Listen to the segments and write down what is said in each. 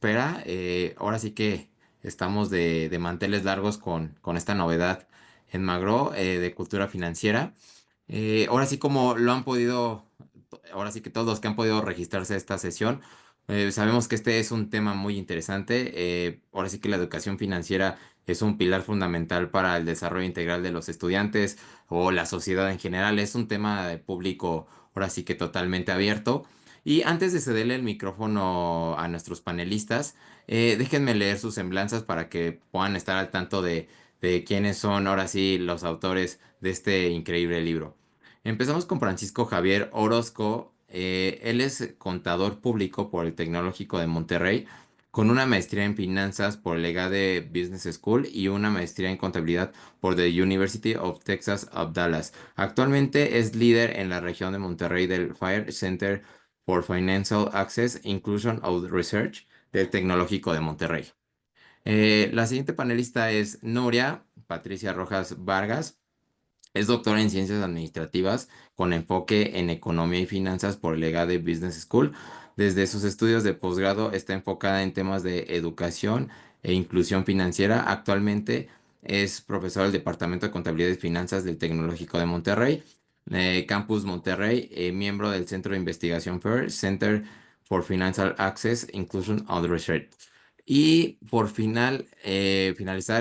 espera. Ahora sí que estamos de manteles largos con esta novedad en Magro de cultura financiera. Ahora sí como lo han podido, ahora sí que todos los que han podido registrarse a esta sesión, sabemos que este es un tema muy interesante. Ahora sí que la educación financiera es un pilar fundamental para el desarrollo integral de los estudiantes o la sociedad en general. Es un tema de público ahora sí que totalmente abierto. Y antes de cederle el micrófono a nuestros panelistas, déjenme leer sus semblanzas para que puedan estar al tanto de quiénes son ahora sí los autores de este increíble libro. Empezamos con Francisco Javier Orozco. Él es contador público por el Tecnológico de Monterrey, con una maestría en finanzas por el EGADE Business School y una maestría en contabilidad por The University of Texas at Dallas. Actualmente es líder en la región de Monterrey del Fire Center for Financial Access Inclusion of Research del Tecnológico de Monterrey. La siguiente panelista es Nuria Patricia Rojas Vargas. Es doctora en Ciencias Administrativas con enfoque en Economía y Finanzas por el EGADE Business School. Desde sus estudios de posgrado está enfocada en temas de educación e inclusión financiera. Actualmente es profesor del Departamento de Contabilidad y Finanzas del Tecnológico de Monterrey, Campus Monterrey, miembro del Centro de Investigación FAIR, Center for Financial Access, Inclusion and Research. Y por finalizar,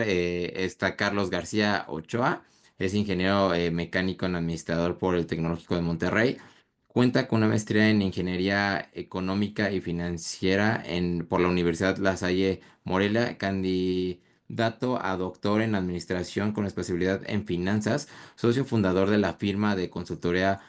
está Carlos García Ochoa. Es ingeniero mecánico en administrador por el Tecnológico de Monterrey. Cuenta con una maestría en Ingeniería Económica y Financiera por la Universidad La Salle Morelia, candidato a doctor en Administración con especialidad en Finanzas, socio fundador de la firma de consultoría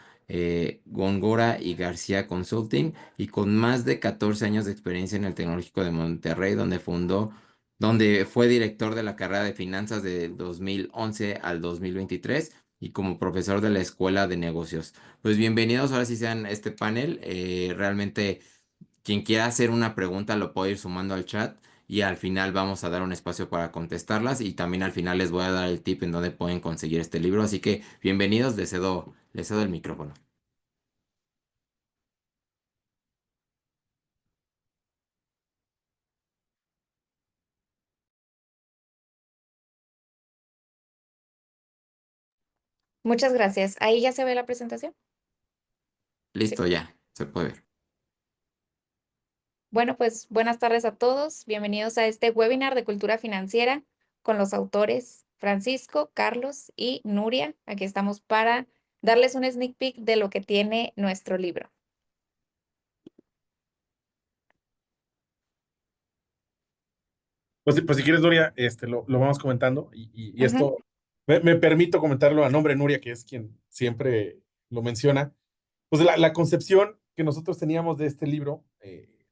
Góngora y García Consulting y con más de 14 años de experiencia en el Tecnológico de Monterrey, donde fue director de la carrera de finanzas de 2011 al 2023 y como profesor de la Escuela de Negocios. Pues bienvenidos, ahora sí sean este panel. Realmente quien quiera hacer una pregunta lo puede ir sumando al chat y al final vamos a dar un espacio para contestarlas y también al final les voy a dar el tip en donde pueden conseguir este libro. Así que bienvenidos, les cedo el micrófono. Muchas gracias. Ahí ya se ve la presentación. Sí. Listo, ya, se puede ver. Bueno, pues buenas tardes a todos. Bienvenidos a este webinar de cultura financiera con los autores Francisco, Carlos y Nuria. Aquí estamos para darles un sneak peek de lo que tiene nuestro libro. Pues si quieres, Nuria, lo vamos comentando y Ujú. esto me permito comentarlo a nombre de Nuria, que es quien siempre lo menciona. Pues la concepción que nosotros teníamos de este libro,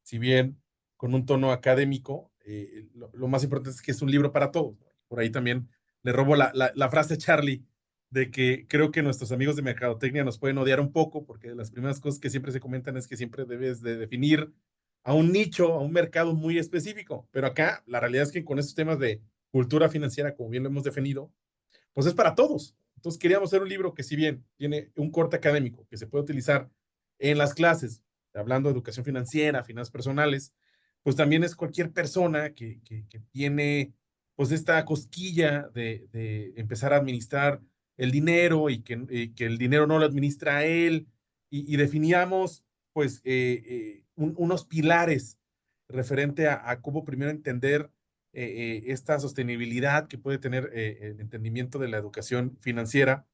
si bien con un tono académico, lo más importante es que es un libro para todos, ¿no? Por ahí también le robo la frase a Charlie de que creo que nuestros amigos de mercadotecnia nos pueden odiar un poco, porque las primeras cosas que siempre se comentan es que siempre debes de definir a un nicho, a un mercado muy específico. Pero acá la realidad es que con estos temas de cultura financiera, como bien lo hemos definido, pues es para todos. Entonces queríamos hacer un libro que si bien tiene un corte académico que se puede utilizar en las clases, hablando de educación financiera, finanzas personales, pues también es cualquier persona que tiene pues esta cosquilla de empezar a administrar el dinero y que el dinero no lo administra a él y definíamos pues unos pilares referente a cómo primero entender esta sostenibilidad que puede tener el entendimiento de la educación financiera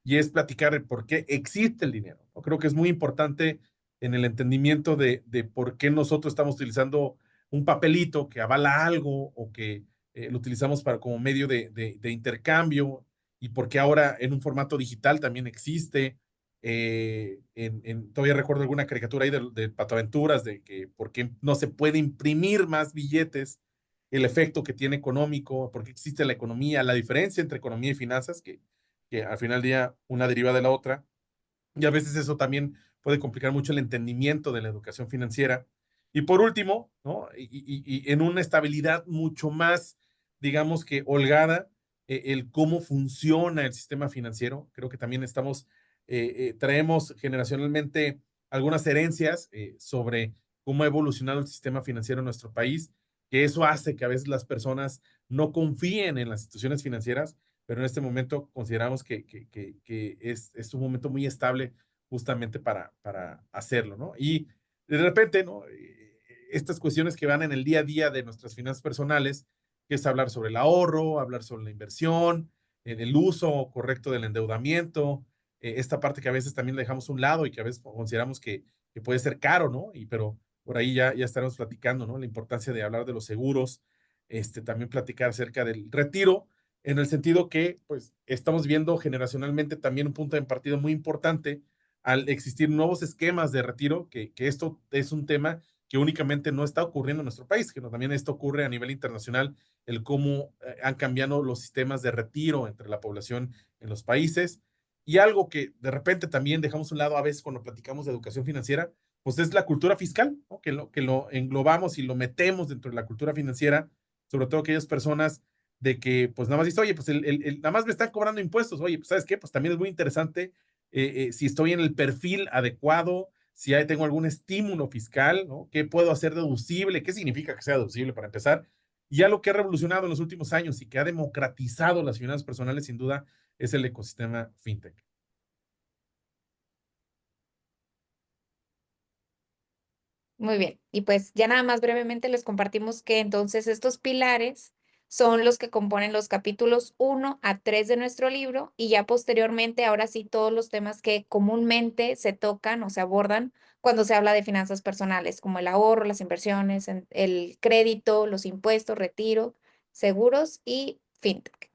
y es platicar el por qué existe el dinero. Yo creo que es muy importante en el entendimiento de por qué nosotros estamos utilizando un papelito que avala algo o que lo utilizamos para, como medio de intercambio y por qué ahora en un formato digital también existe. Todavía recuerdo alguna caricatura ahí de Patoaventuras de que por qué no se puede imprimir más billetes, el efecto que tiene económico, por qué existe la economía, la diferencia entre economía y finanzas, que al final del día una deriva de la otra. Y a veces eso también puede complicar mucho el entendimiento de la educación financiera. Y por último, ¿no? Y en una estabilidad mucho más, digamos que holgada, el cómo funciona el sistema financiero. Creo que también traemos generacionalmente algunas herencias sobre cómo ha evolucionado el sistema financiero en nuestro país, que eso hace que a veces las personas no confíen en las instituciones financieras, pero en este momento consideramos que es un momento muy estable justamente para hacerlo, ¿no? Y de repente, ¿no? Estas cuestiones que van en el día a día de nuestras finanzas personales, que es hablar sobre el ahorro, hablar sobre la inversión, en el uso correcto del endeudamiento, esta parte que a veces también le dejamos a un lado y que a veces consideramos que puede ser caro, ¿no? Pero por ahí ya estaremos platicando, ¿no? La importancia de hablar de los seguros, también platicar acerca del retiro, en el sentido que, pues, estamos viendo generacionalmente también un punto de partida muy importante al existir nuevos esquemas de retiro, que esto es un tema que únicamente no está ocurriendo en nuestro país, que también esto ocurre a nivel internacional, el cómo han cambiado los sistemas de retiro entre la población en los países. Y algo que de repente también dejamos a un lado a veces cuando platicamos de educación financiera, pues es la cultura fiscal, ¿no? Que lo englobamos y lo metemos dentro de la cultura financiera, sobre todo aquellas personas de que pues nada más dice, oye, pues nada más me están cobrando impuestos, oye, pues ¿sabes qué? Pues también es muy interesante si estoy en el perfil adecuado, si hay, tengo algún estímulo fiscal, ¿no? ¿Qué puedo hacer deducible? ¿Qué significa que sea deducible para empezar? Y algo que ha revolucionado en los últimos años y que ha democratizado las finanzas personales, sin duda, es el ecosistema fintech. Muy bien. Y pues ya nada más brevemente les compartimos que entonces estos pilares son los que componen los capítulos 1 a 3 de nuestro libro y ya posteriormente, ahora sí, todos los temas que comúnmente se tocan o se abordan cuando se habla de finanzas personales, como el ahorro, las inversiones, el crédito, los impuestos, retiro, seguros y fintech.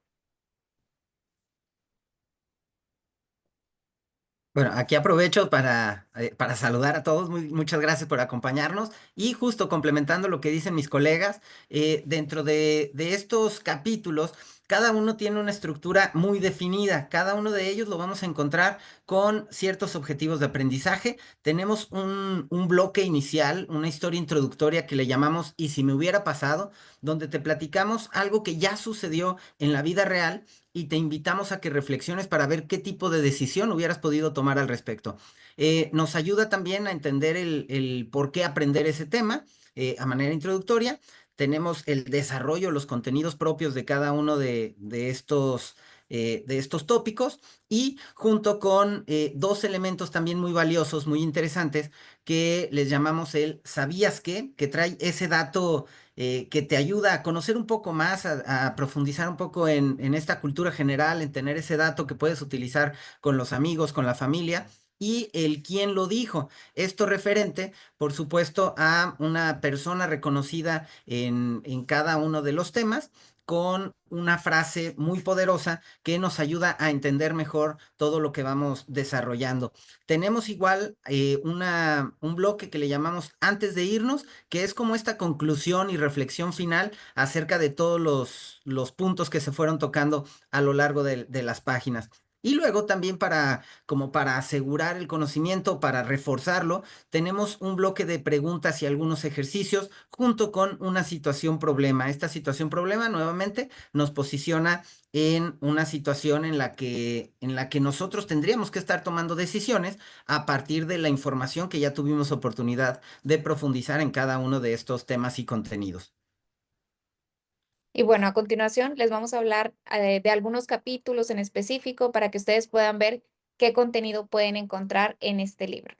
Bueno, aquí aprovecho para saludar a todos. Muchas gracias por acompañarnos. Y justo complementando lo que dicen mis colegas, dentro de estos capítulos, cada uno tiene una estructura muy definida. Cada uno de ellos lo vamos a encontrar con ciertos objetivos de aprendizaje. Tenemos un bloque inicial, una historia introductoria que le llamamos "Y si me hubiera pasado", donde te platicamos algo que ya sucedió en la vida real y te invitamos a que reflexiones para ver qué tipo de decisión hubieras podido tomar al respecto. Nos ayuda también a entender el por qué aprender ese tema a manera introductoria. Tenemos el desarrollo, los contenidos propios de cada uno de estos tópicos y junto con dos elementos también muy valiosos, muy interesantes, que les llamamos el "¿Sabías qué?", que trae ese dato que te ayuda a conocer un poco más, a profundizar un poco en esta cultura general, en tener ese dato que puedes utilizar con los amigos, con la familia. Y el "quién lo dijo". Esto referente, por supuesto, a una persona reconocida en cada uno de los temas, con una frase muy poderosa que nos ayuda a entender mejor todo lo que vamos desarrollando. Tenemos igual un bloque que le llamamos "Antes de irnos", que es como esta conclusión y reflexión final acerca de todos los puntos que se fueron tocando a lo largo de las páginas. Y luego también como para asegurar el conocimiento, para reforzarlo, tenemos un bloque de preguntas y algunos ejercicios junto con una situación problema. Esta situación problema nuevamente nos posiciona en una situación en la que nosotros tendríamos que estar tomando decisiones a partir de la información que ya tuvimos oportunidad de profundizar en cada uno de estos temas y contenidos. Y bueno, a continuación les vamos a hablar de algunos capítulos en específico para que ustedes puedan ver qué contenido pueden encontrar en este libro.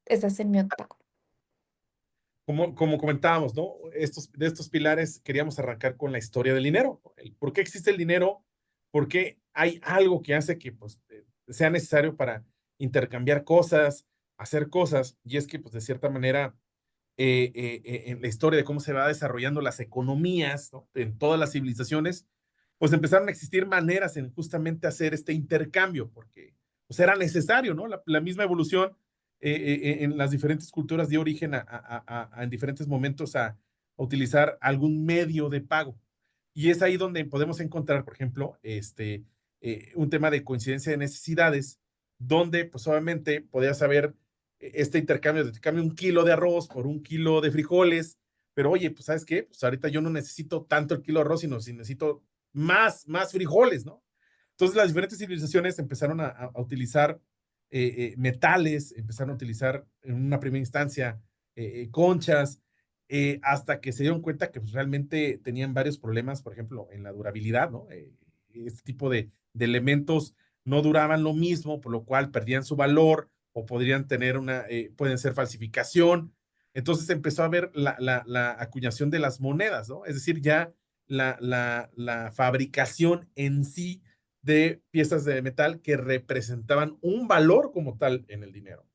Estás en mute, Paco. Como comentábamos, ¿no? De estos pilares queríamos arrancar con la historia del dinero. ¿Por qué existe el dinero? ¿Por qué hay algo que hace que pues, sea necesario para intercambiar cosas, hacer cosas? Y es que, pues, de cierta manera, en la historia de cómo se va desarrollando las economías, ¿no? En todas las civilizaciones, pues empezaron a existir maneras en justamente hacer este intercambio, porque pues, era necesario, ¿no? La misma evolución en las diferentes culturas dio origen en diferentes momentos a utilizar algún medio de pago. Y es ahí donde podemos encontrar, por ejemplo, un tema de coincidencia de necesidades, donde pues obviamente podías saber este intercambio, te cambio 1 kilo de arroz por 1 kilo de frijoles, pero oye, pues ¿sabes qué? Pues ahorita yo no necesito tanto el kilo de arroz, sino si necesito más frijoles, ¿no? Entonces las diferentes civilizaciones empezaron a utilizar metales, empezaron a utilizar en una primera instancia conchas, hasta que se dieron cuenta que pues, realmente tenían varios problemas, por ejemplo, en la durabilidad, ¿no? Este tipo de elementos no duraban lo mismo, por lo cual perdían su valor o podrían tener pueden ser falsificación. Entonces empezó a haber la acuñación de las monedas, ¿no? Es decir, ya la fabricación en sí de piezas de metal que representaban un valor como tal en el dinero.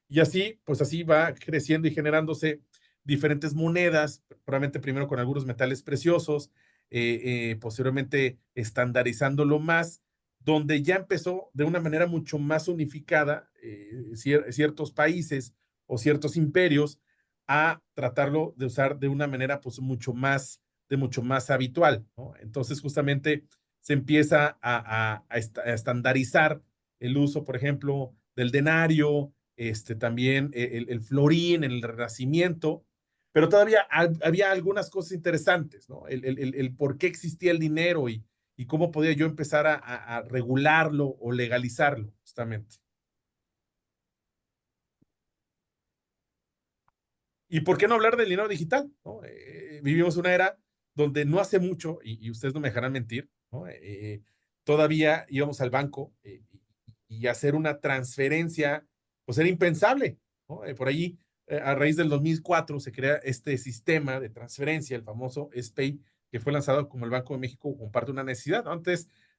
Y así, pues así va creciendo y generándose diferentes monedas, probablemente primero con algunos metales preciosos, posteriormente estandarizándolo más, donde ya empezó de una manera mucho más unificada ciertos países o ciertos imperios a tratarlo de usar de una manera pues mucho más habitual, ¿no? Entonces justamente se empieza a estandarizar el uso, por ejemplo, del denario, también el florín, el renacimiento, pero todavía había algunas cosas interesantes, ¿no? El por qué existía el dinero y cómo podía yo empezar a regularlo o legalizarlo, justamente. ¿Y por qué no hablar del dinero digital? ¿No? Vivimos una era donde no hace mucho, y ustedes no me dejarán mentir, ¿no? Todavía íbamos al banco y hacer una transferencia, pues era impensable, ¿no? Por ahí, a raíz del 2004, se crea este sistema de transferencia, el famoso SPAY, que fue lanzado como el Banco de México comparte una necesidad, ¿no?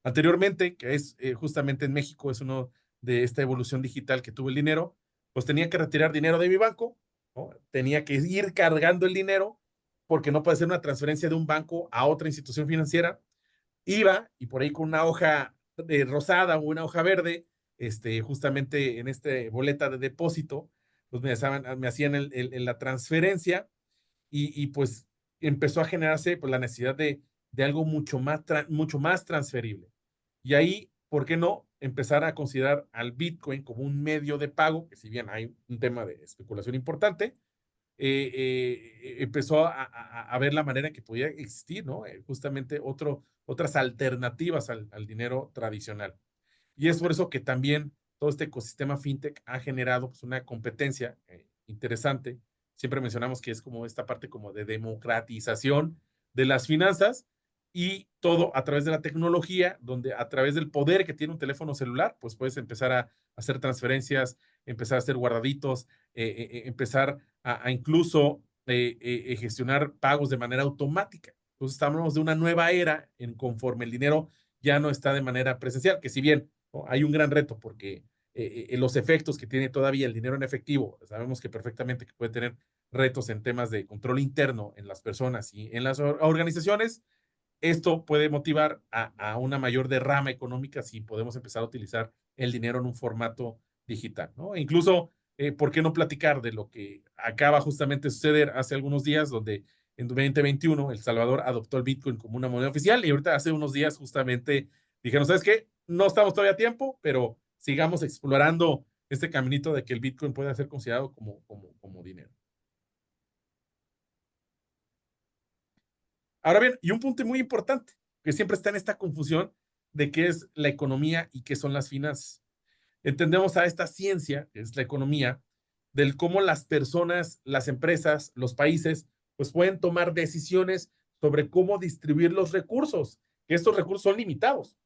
Anteriormente, que es justamente en México, es uno de esta evolución digital que tuvo el dinero, pues tenía que retirar dinero de mi banco, ¿no? Tenía que ir cargando el dinero porque no puede ser una transferencia de un banco a otra institución financiera. Iba y por ahí con una hoja rosada o una hoja verde, justamente en este boleta de depósito, pues me hacían la transferencia y pues empezó a generarse pues, la necesidad de algo mucho más transferible. Y ahí, ¿por qué no empezar a considerar al Bitcoin como un medio de pago? Que si bien hay un tema de especulación importante, empezó a ver la manera en que podía existir, ¿no? Justamente otras alternativas al dinero tradicional. Y es por eso que también todo este ecosistema fintech ha generado pues, una competencia interesante. Siempre mencionamos que es como esta parte como de democratización de las finanzas y todo a través de la tecnología, donde a través del poder que tiene un teléfono celular, pues puedes empezar a hacer transferencias, empezar a hacer guardaditos, empezar a incluso gestionar pagos de manera automática. Entonces estamos de una nueva era en conforme el dinero ya no está de manera presencial, que si bien, ¿no? Hay un gran reto porque los efectos que tiene todavía el dinero en efectivo, sabemos que perfectamente que puede tener retos en temas de control interno en las personas y en las organizaciones, esto puede motivar a una mayor derrama económica si podemos empezar a utilizar el dinero en un formato digital, ¿no? E incluso, ¿por qué no platicar de lo que acaba justamente de suceder hace algunos días, donde en 2021 El Salvador adoptó el Bitcoin como una moneda oficial y ahorita hace unos días justamente dijeron, ¿sabes qué? No estamos todavía a tiempo, pero sigamos explorando este caminito de que el Bitcoin pueda ser considerado como dinero. Ahora bien, y un punto muy importante, que siempre está en esta confusión de qué es la economía y qué son las finanzas. Entendemos a esta ciencia, que es la economía, del cómo las personas, las empresas, los países, pues pueden tomar decisiones sobre cómo distribuir los recursos, que estos recursos son limitados.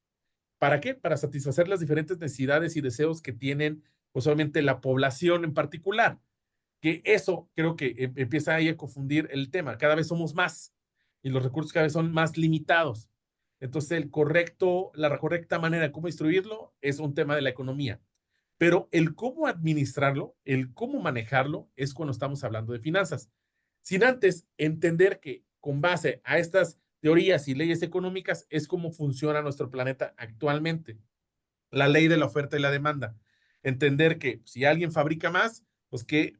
¿Para qué? Para satisfacer las diferentes necesidades y deseos que tienen, pues obviamente la población en particular, que eso creo que empieza ahí a confundir el tema. Cada vez somos más y los recursos cada vez son más limitados. Entonces, la correcta manera de cómo distribuirlo es un tema de la economía. Pero el cómo administrarlo, el cómo manejarlo, es cuando estamos hablando de finanzas. Sin antes entender que con base a estas teorías y leyes económicas es cómo funciona nuestro planeta actualmente. La ley de la oferta y la demanda. Entender que si alguien fabrica más, pues qué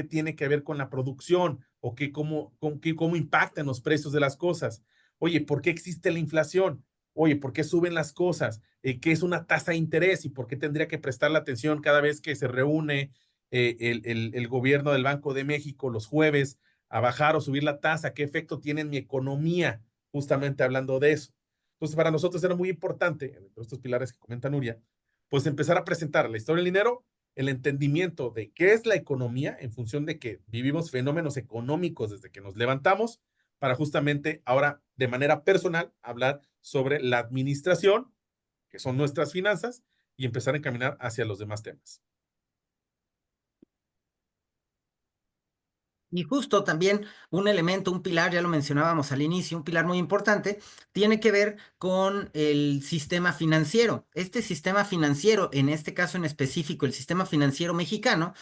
tiene que ver con la producción o cómo impactan los precios de las cosas. Oye, ¿por qué existe la inflación? Oye, ¿por qué suben las cosas? ¿Qué es una tasa de interés y por qué tendría que prestar la atención cada vez que se reúne el gobierno del Banco de México los jueves a bajar o subir la tasa? ¿Qué efecto tiene en mi economía? Justamente hablando de eso. Entonces, para nosotros era muy importante, en estos pilares que comenta Nuria, pues empezar a presentar la historia del dinero el entendimiento de qué es la economía en función de que vivimos fenómenos económicos desde que nos levantamos, para justamente ahora de manera personal hablar sobre la administración, que son nuestras finanzas, y empezar a encaminar hacia los demás temas. Y justo también un elemento, un pilar, ya lo mencionábamos al inicio, un pilar muy importante, tiene que ver con el sistema financiero. Este sistema financiero, en este caso en específico, el sistema financiero mexicano,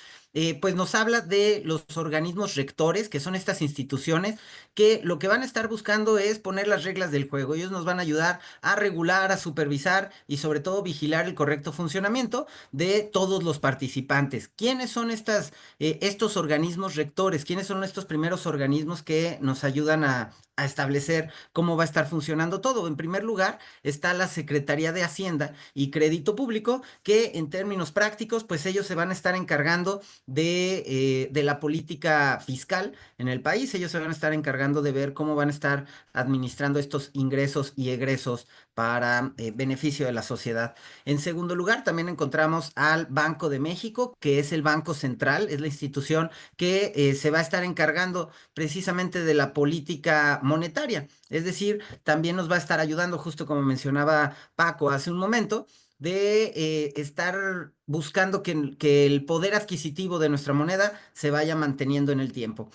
pues nos habla de los organismos rectores, que son estas instituciones que lo que van a estar buscando es poner las reglas del juego. Ellos nos van a ayudar a regular, a supervisar y sobre todo vigilar el correcto funcionamiento de todos los participantes. ¿Quiénes son estos organismos rectores? ¿Quiénes son estos primeros organismos que nos ayudan a establecer cómo va a estar funcionando todo? En primer lugar, está la Secretaría de Hacienda y Crédito Público, que en términos prácticos, pues ellos se van a estar encargando de la política fiscal en el país. Ellos se van a estar encargando de ver cómo van a estar administrando estos ingresos y egresos para beneficio de la sociedad. En segundo lugar, también encontramos al Banco de México, que es el Banco Central, es la institución que se va a estar encargando precisamente de la política monetaria. Es decir, también nos va a estar ayudando, justo como mencionaba Paco hace un momento, de estar buscando que el poder adquisitivo de nuestra moneda se vaya manteniendo en el tiempo.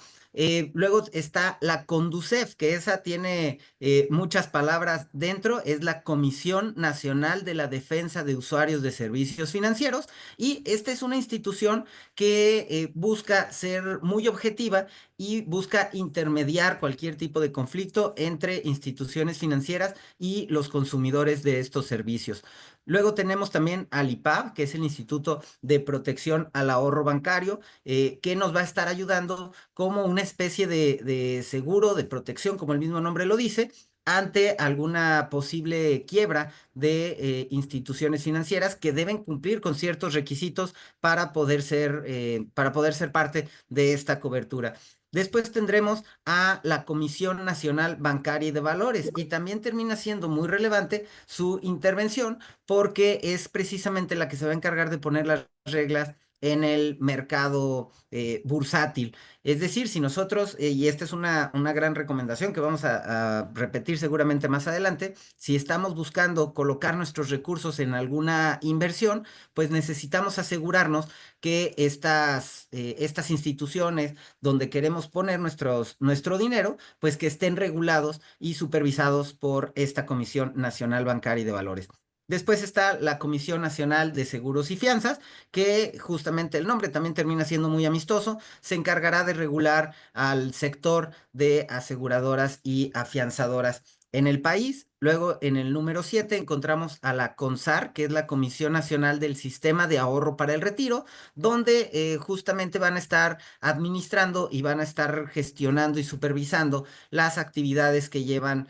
Luego está la CONDUCEF, que esa tiene muchas palabras dentro, es la Comisión Nacional de la Defensa de Usuarios de Servicios Financieros, y esta es una institución que busca ser muy objetiva y busca intermediar cualquier tipo de conflicto entre instituciones financieras y los consumidores de estos servicios. Luego tenemos también al IPAB, que es el Instituto de Protección al Ahorro Bancario, que nos va a estar ayudando como una especie de seguro, de protección, como el mismo nombre lo dice, ante alguna posible quiebra de instituciones financieras que deben cumplir con ciertos requisitos para poder ser parte de esta cobertura. Después tendremos a la Comisión Nacional Bancaria y de Valores, y también termina siendo muy relevante su intervención porque es precisamente la que se va a encargar de poner las reglas en el mercado bursátil. Es decir, si nosotros, y esta es una gran recomendación que vamos a repetir seguramente más adelante, si estamos buscando colocar nuestros recursos en alguna inversión, pues necesitamos asegurarnos que estas instituciones donde queremos poner nuestro dinero, pues que estén regulados y supervisados por esta Comisión Nacional Bancaria y de Valores. Después está la Comisión Nacional de Seguros y Fianzas, que justamente el nombre también termina siendo muy amistoso. Se encargará de regular al sector de aseguradoras y afianzadoras en el país. Luego, en el número 7 encontramos a la CONSAR, que es la Comisión Nacional del Sistema de Ahorro para el Retiro, donde justamente van a estar administrando y van a estar gestionando y supervisando las actividades que llevan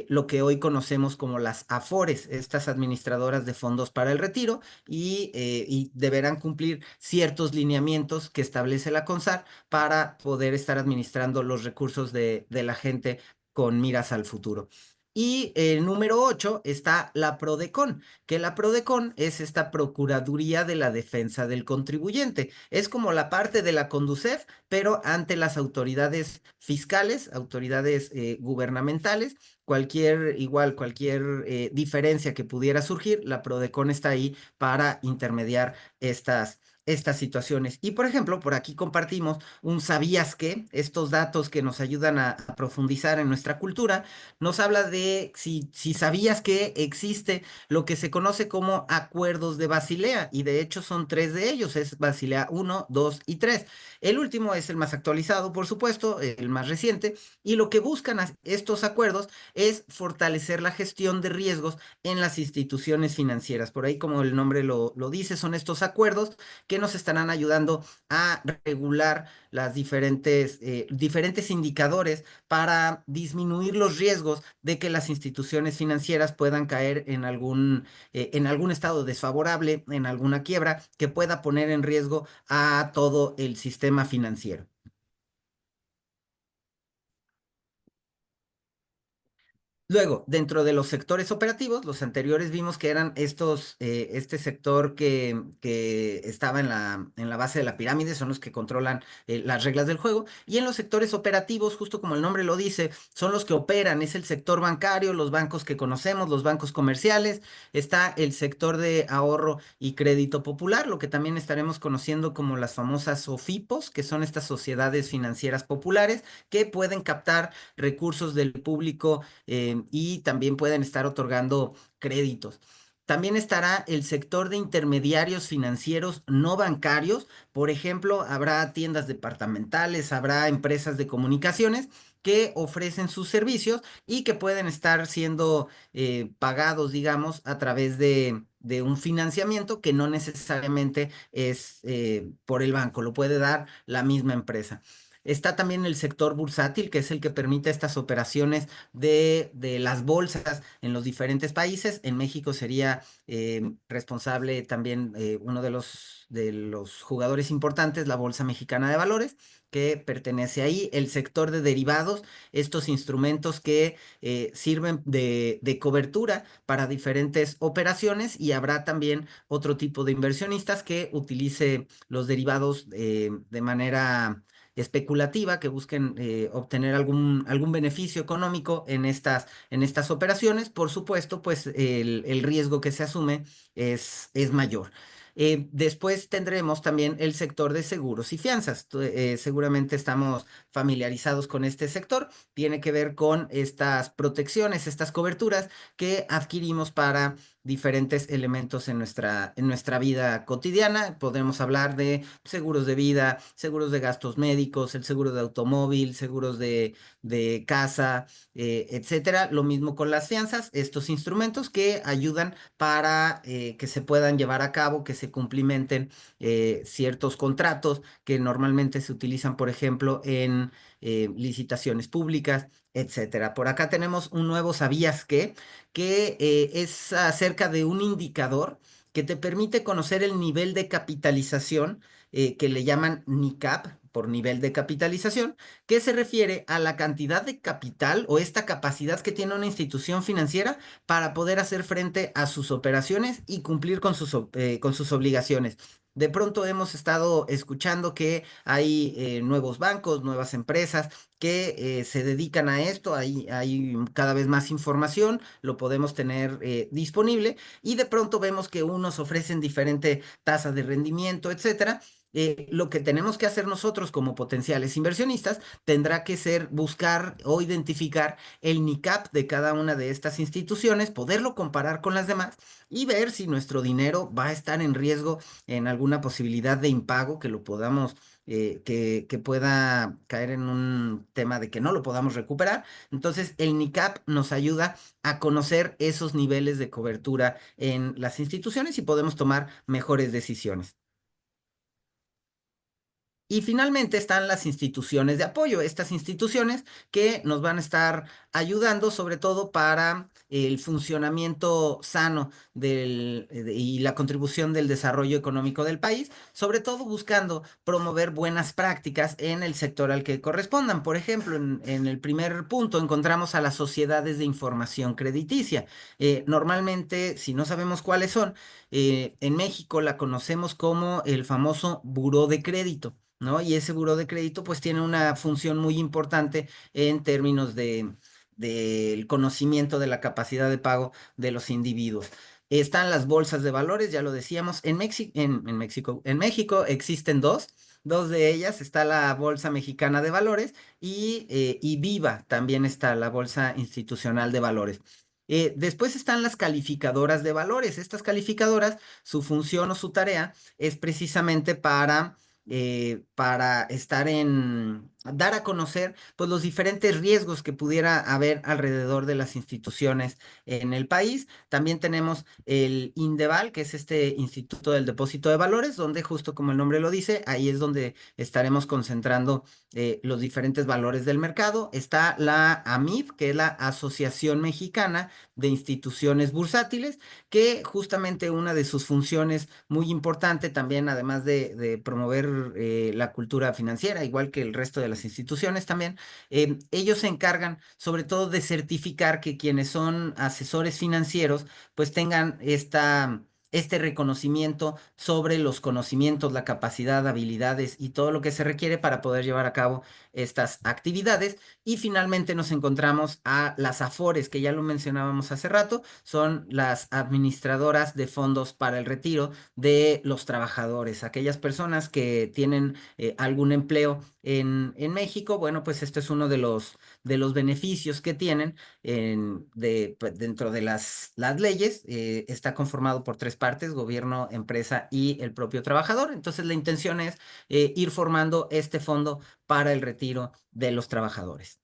lo que hoy conocemos como las AFORES, estas administradoras de fondos para el retiro, y deberán cumplir ciertos lineamientos que establece la CONSAR para poder estar administrando los recursos de la gente con miras al futuro. Y el número 8 está la PRODECON, que la PRODECON es esta Procuraduría de la Defensa del Contribuyente. Es como la parte de la CONDUCEF, pero ante las autoridades fiscales, autoridades gubernamentales. Cualquier diferencia que pudiera surgir, la PRODECON está ahí para intermediar estas situaciones. Y por ejemplo, por aquí compartimos un ¿sabías qué? Estos datos que nos ayudan a profundizar en nuestra cultura, nos habla de si sabías que existe lo que se conoce como acuerdos de Basilea, y de hecho son tres de ellos, es Basilea 1, 2 y 3. El último es el más actualizado, por supuesto, el más reciente, y lo que buscan estos acuerdos es fortalecer la gestión de riesgos en las instituciones financieras. Por ahí, como el nombre lo dice, son estos acuerdos que nos estarán ayudando a regular las diferentes indicadores para disminuir los riesgos de que las instituciones financieras puedan caer en algún estado desfavorable, en alguna quiebra que pueda poner en riesgo a todo el sistema financiero. Luego, dentro de los sectores operativos, los anteriores vimos que eran este sector que estaba en la base de la pirámide, son los que controlan las reglas del juego. Y en los sectores operativos, justo como el nombre lo dice, son los que operan, es el sector bancario, los bancos que conocemos, los bancos comerciales, está el sector de ahorro y crédito popular, lo que también estaremos conociendo como las famosas SOFIPOS, que son estas sociedades financieras populares que pueden captar recursos del público y también pueden estar otorgando créditos. También estará el sector de intermediarios financieros no bancarios. Por ejemplo, habrá tiendas departamentales, habrá empresas de comunicaciones que ofrecen sus servicios y que pueden estar siendo pagados, digamos, a través de un financiamiento que no necesariamente es por el banco, lo puede dar la misma empresa. Está también el sector bursátil, que es el que permite estas operaciones de las bolsas en los diferentes países. En México sería responsable también uno de los jugadores importantes, la Bolsa Mexicana de Valores, que pertenece ahí. El sector de derivados, estos instrumentos que sirven de cobertura para diferentes operaciones, y habrá también otro tipo de inversionistas que utilice los derivados de manera especulativa, que busquen obtener algún beneficio económico en estas operaciones. Por supuesto, pues el riesgo que se asume es mayor. Después tendremos también el sector de seguros y fianzas. Seguramente estamos familiarizados con este sector. Tiene que ver con estas protecciones, estas coberturas que adquirimos para diferentes elementos en nuestra vida cotidiana. Podemos hablar de seguros de vida, seguros de gastos médicos, el seguro de automóvil, seguros de casa, etcétera. Lo mismo con las fianzas, estos instrumentos que ayudan para que se puedan llevar a cabo, que se cumplimenten ciertos contratos que normalmente se utilizan, por ejemplo, en licitaciones públicas, etcétera. Por acá tenemos un nuevo ¿sabías qué? Que es acerca de un indicador que te permite conocer el nivel de capitalización que le llaman NICAP, por nivel de capitalización, que se refiere a la cantidad de capital o esta capacidad que tiene una institución financiera para poder hacer frente a sus operaciones y cumplir con sus obligaciones. De pronto hemos estado escuchando que hay nuevos bancos, nuevas empresas que se dedican a esto. Hay cada vez más información, lo podemos tener disponible, y de pronto vemos que unos ofrecen diferente tasa de rendimiento, etcétera. Lo que tenemos que hacer nosotros como potenciales inversionistas tendrá que ser buscar o identificar el NICAP de cada una de estas instituciones, poderlo comparar con las demás y ver si nuestro dinero va a estar en riesgo en alguna posibilidad de impago, que lo podamos, que pueda caer en un tema de que no lo podamos recuperar. Entonces, el NICAP nos ayuda a conocer esos niveles de cobertura en las instituciones y podemos tomar mejores decisiones. Y finalmente están las instituciones de apoyo, estas instituciones que nos van a estar ayudando sobre todo para el funcionamiento sano y la contribución del desarrollo económico del país, sobre todo buscando promover buenas prácticas en el sector al que correspondan. Por ejemplo, en el primer punto encontramos a las sociedades de información crediticia. Normalmente, si no sabemos cuáles son, en México la conocemos como el famoso buró de crédito, ¿no? Y ese buró de crédito pues tiene una función muy importante en términos del conocimiento de la capacidad de pago de los individuos. Están las bolsas de valores, ya lo decíamos, en México existen dos de ellas. Está la Bolsa Mexicana de Valores y Viva, también está la Bolsa Institucional de Valores. Después están las calificadoras de valores. Estas calificadoras, su función o su tarea es precisamente para dar a conocer pues, los diferentes riesgos que pudiera haber alrededor de las instituciones en el país. También tenemos el INDEVAL, que es este Instituto del Depósito de Valores, donde justo como el nombre lo dice, ahí es donde estaremos concentrando los diferentes valores del mercado. Está la AMIB, que es la Asociación Mexicana de Instituciones Bursátiles, que justamente una de sus funciones muy importante también, además de promover la cultura financiera, igual que el resto de las instituciones también, ellos se encargan sobre todo de certificar que quienes son asesores financieros pues tengan este reconocimiento sobre los conocimientos, la capacidad, habilidades y todo lo que se requiere para poder llevar a cabo estas actividades. Y finalmente nos encontramos a las AFORES, que ya lo mencionábamos hace rato, son las administradoras de fondos para el retiro de los trabajadores, aquellas personas que tienen algún empleo en México. Bueno, pues este es uno de los beneficios que tienen pues, dentro de las leyes. Está conformado por tres partes: gobierno, empresa y el propio trabajador. Entonces la intención es ir formando este fondo para el retiro de los trabajadores.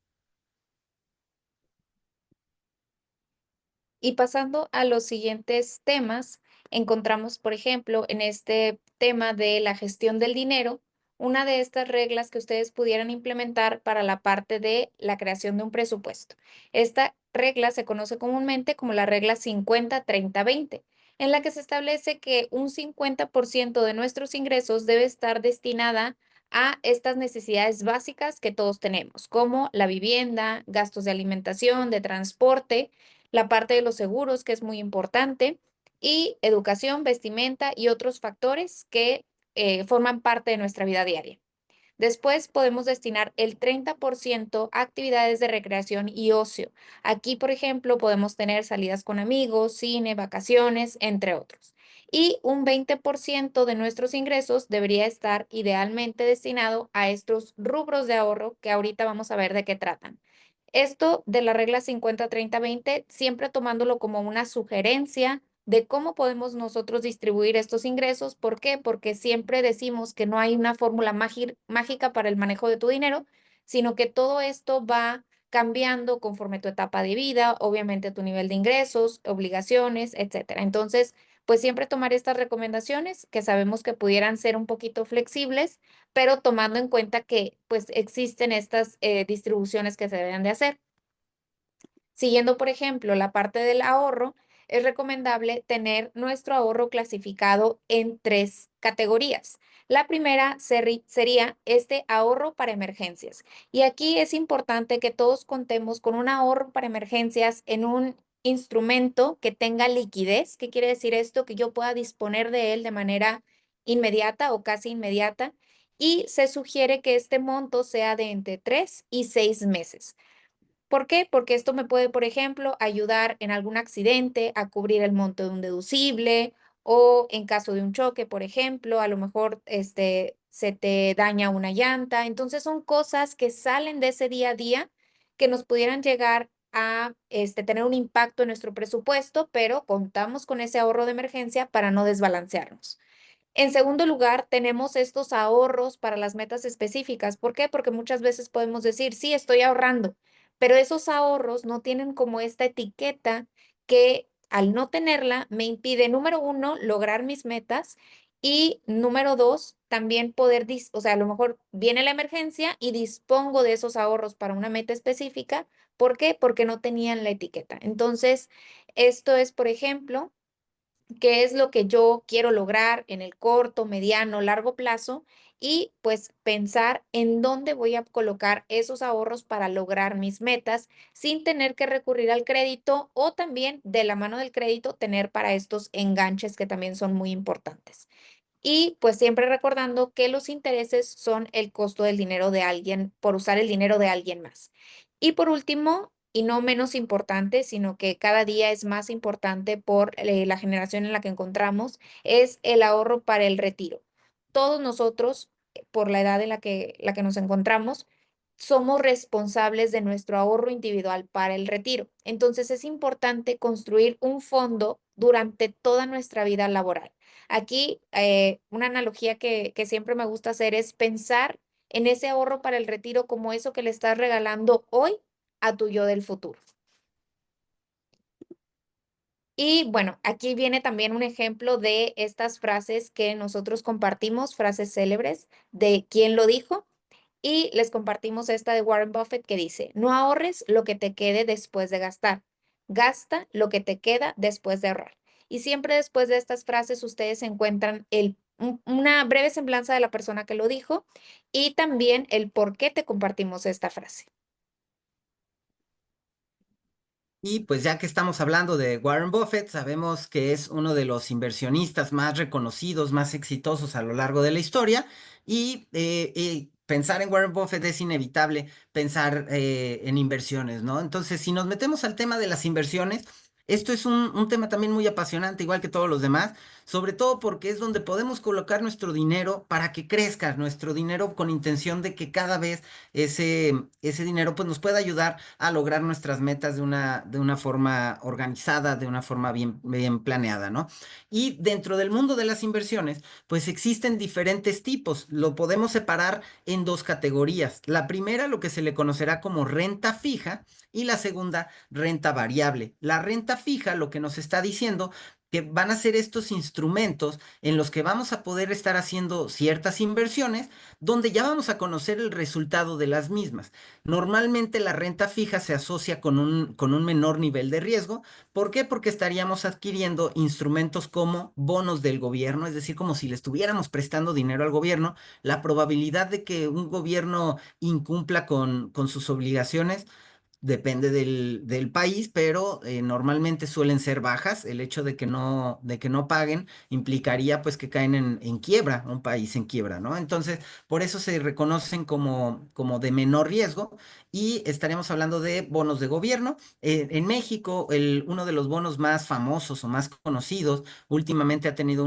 Y pasando a los siguientes temas, encontramos, por ejemplo, en este tema de la gestión del dinero, una de estas reglas que ustedes pudieran implementar para la parte de la creación de un presupuesto. Esta regla se conoce comúnmente como la regla 50-30-20, en la que se establece que un 50% de nuestros ingresos debe estar destinada a estas necesidades básicas que todos tenemos, como la vivienda, gastos de alimentación, de transporte, la parte de los seguros, que es muy importante, y educación, vestimenta y otros factores que forman parte de nuestra vida diaria. Después podemos destinar el 30% a actividades de recreación y ocio. Aquí, por ejemplo, podemos tener salidas con amigos, cine, vacaciones, entre otros. Y un 20% de nuestros ingresos debería estar idealmente destinado a estos rubros de ahorro que ahorita vamos a ver de qué tratan. Esto de la regla 50-30-20, siempre tomándolo como una sugerencia de cómo podemos nosotros distribuir estos ingresos. ¿Por qué? Porque siempre decimos que no hay una fórmula mágica para el manejo de tu dinero, sino que todo esto va cambiando conforme tu etapa de vida, obviamente tu nivel de ingresos, obligaciones, etcétera. Entonces, pues siempre tomar estas recomendaciones que sabemos que pudieran ser un poquito flexibles, pero tomando en cuenta que pues existen estas distribuciones que se deben de hacer. Siguiendo, por ejemplo, la parte del ahorro, es recomendable tener nuestro ahorro clasificado en tres categorías. La primera sería este ahorro para emergencias. Y aquí es importante que todos contemos con un ahorro para emergencias en un instrumento que tenga liquidez. ¿Qué quiere decir esto? Que yo pueda disponer de él de manera inmediata o casi inmediata. Y se sugiere que este monto sea de entre 3 y 6 meses. ¿Por qué? Porque esto me puede, por ejemplo, ayudar en algún accidente a cubrir el monto de un deducible, o en caso de un choque, por ejemplo, a lo mejor se te daña una llanta. Entonces son cosas que salen de ese día a día que nos pudieran llegar a tener un impacto en nuestro presupuesto, pero contamos con ese ahorro de emergencia para no desbalancearnos. En segundo lugar, tenemos estos ahorros para las metas específicas. ¿Por qué? Porque muchas veces podemos decir, sí, estoy ahorrando, pero esos ahorros no tienen como esta etiqueta que, al no tenerla, me impide, número uno, lograr mis metas, y número dos, también poder, o sea, a lo mejor viene la emergencia y dispongo de esos ahorros para una meta específica. ¿Por qué? Porque no tenían la etiqueta. Entonces, esto es, por ejemplo, qué es lo que yo quiero lograr en el corto, mediano, largo plazo, y pues pensar en dónde voy a colocar esos ahorros para lograr mis metas sin tener que recurrir al crédito, o también de la mano del crédito tener para estos enganches que también son muy importantes. Y pues siempre recordando que los intereses son el costo del dinero de alguien por usar el dinero de alguien más. Y por último, y no menos importante, sino que cada día es más importante por la generación en la que encontramos, es el ahorro para el retiro. Todos nosotros, por la edad en la que nos encontramos, somos responsables de nuestro ahorro individual para el retiro. Entonces es importante construir un fondo durante toda nuestra vida laboral. Aquí, una analogía que siempre me gusta hacer es pensar en ese ahorro para el retiro como eso que le estás regalando hoy a tu yo del futuro. Y bueno, aquí viene también un ejemplo de estas frases que nosotros compartimos, frases célebres de quién lo dijo. Y les compartimos esta de Warren Buffett que dice, no ahorres lo que te quede después de gastar, gasta lo que te queda después de ahorrar. Y siempre después de estas frases ustedes encuentran una breve semblanza de la persona que lo dijo y también el por qué te compartimos esta frase. Y pues ya que estamos hablando de Warren Buffett, sabemos que es uno de los inversionistas más reconocidos, más exitosos a lo largo de la historia. Y pensar en Warren Buffett es inevitable pensar en inversiones, ¿no? Entonces, si nos metemos al tema de las inversiones, esto es un tema también muy apasionante, igual que todos los demás, sobre todo porque es donde podemos colocar nuestro dinero para que crezca nuestro dinero con intención de que cada vez ese dinero pues, nos pueda ayudar a lograr nuestras metas de una forma organizada, de una forma bien planeada, ¿no? Y dentro del mundo de las inversiones, pues existen diferentes tipos. Lo podemos separar en dos categorías. La primera, lo que se le conocerá como renta fija, y la segunda, renta variable. La renta fija, lo que nos está diciendo que van a ser estos instrumentos en los que vamos a poder estar haciendo ciertas inversiones donde ya vamos a conocer el resultado de las mismas. Normalmente la renta fija se asocia con un menor nivel de riesgo. ¿Por qué? Porque estaríamos adquiriendo instrumentos como bonos del gobierno, es decir, como si le estuviéramos prestando dinero al gobierno. La probabilidad de que un gobierno incumpla con sus obligaciones depende del país, pero normalmente suelen ser bajas. El hecho de que no paguen implicaría pues que caen en quiebra, un país en quiebra, ¿no? Entonces, por eso se reconocen como de menor riesgo y estaremos hablando de bonos de gobierno. En México, uno de los bonos más famosos o más conocidos últimamente ha tenido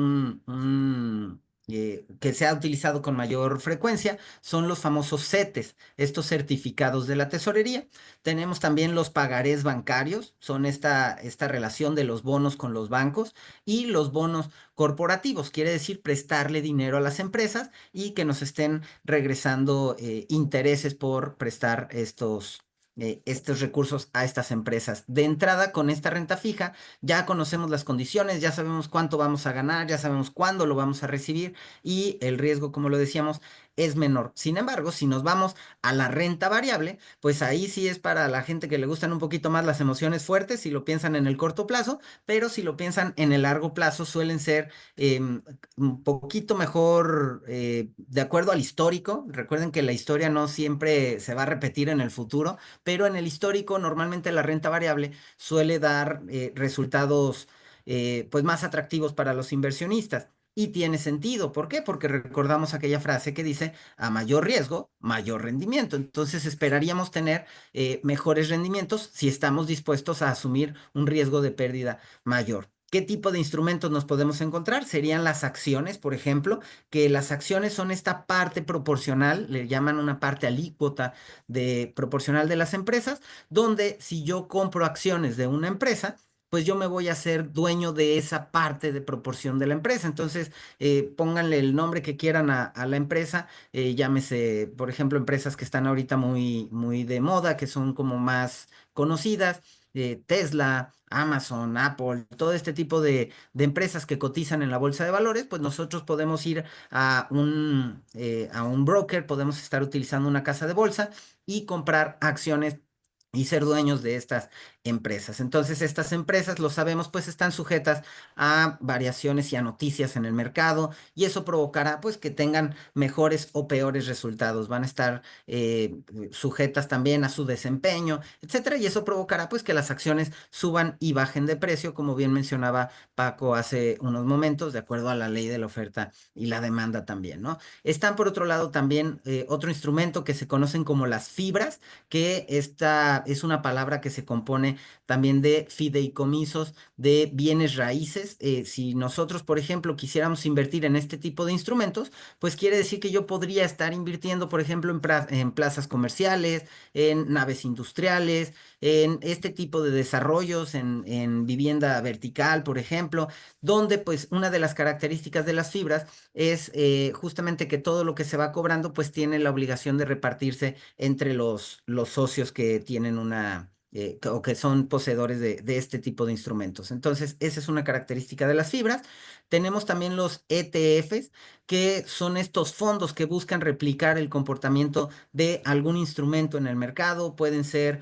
que se ha utilizado con mayor frecuencia, son los famosos CETES, estos certificados de la tesorería. Tenemos también los pagarés bancarios, son esta relación de los bonos con los bancos y los bonos corporativos, quiere decir prestarle dinero a las empresas y que nos estén regresando intereses por prestar estos recursos a estas empresas. De entrada, con esta renta fija, ya conocemos las condiciones, ya sabemos cuánto vamos a ganar, ya sabemos cuándo lo vamos a recibir y el riesgo, como lo decíamos, es menor. Sin embargo, si nos vamos a la renta variable, pues ahí sí es para la gente que le gustan un poquito más las emociones fuertes, si lo piensan en el corto plazo, pero si lo piensan en el largo plazo, suelen ser un poquito mejor de acuerdo al histórico. Recuerden que la historia no siempre se va a repetir en el futuro, pero en el histórico normalmente la renta variable suele dar resultados pues más atractivos para los inversionistas. Y tiene sentido. ¿Por qué? Porque recordamos aquella frase que dice, a mayor riesgo, mayor rendimiento. Entonces esperaríamos tener mejores rendimientos si estamos dispuestos a asumir un riesgo de pérdida mayor. ¿Qué tipo de instrumentos nos podemos encontrar? Serían las acciones, por ejemplo, que las acciones son esta parte proporcional, le llaman una parte alícuota proporcional de las empresas, donde si yo compro acciones de una empresa, pues yo me voy a ser dueño de esa parte de proporción de la empresa. Entonces, pónganle el nombre que quieran a la empresa, llámese, por ejemplo, empresas que están ahorita muy de moda, que son como más conocidas, Tesla, Amazon, Apple, todo este tipo de empresas que cotizan en la bolsa de valores, pues nosotros podemos ir a un broker, podemos estar utilizando una casa de bolsa y comprar acciones y ser dueños de estas empresas. Entonces, estas empresas, lo sabemos, pues están sujetas a variaciones y a noticias en el mercado y eso provocará pues que tengan mejores o peores resultados. Van a estar sujetas también a su desempeño, etcétera, y eso provocará pues que las acciones suban y bajen de precio, como bien mencionaba Paco hace unos momentos, de acuerdo a la ley de la oferta y la demanda también, ¿no? Están por otro lado también otro instrumento que se conocen como las fibras, que esta es una palabra que se compone también de fideicomisos de bienes raíces. Si nosotros, por ejemplo, quisiéramos invertir en este tipo de instrumentos, pues quiere decir que yo podría estar invirtiendo, por ejemplo, en plazas comerciales, en naves industriales, en este tipo de desarrollos, en vivienda vertical, por ejemplo, donde pues una de las características de las fibras es justamente que todo lo que se va cobrando pues tiene la obligación de repartirse entre los socios que tienen o que son poseedores de este tipo de instrumentos. Entonces, esa es una característica de las fibras. Tenemos también los ETFs, que son estos fondos que buscan replicar el comportamiento de algún instrumento en el mercado. Pueden ser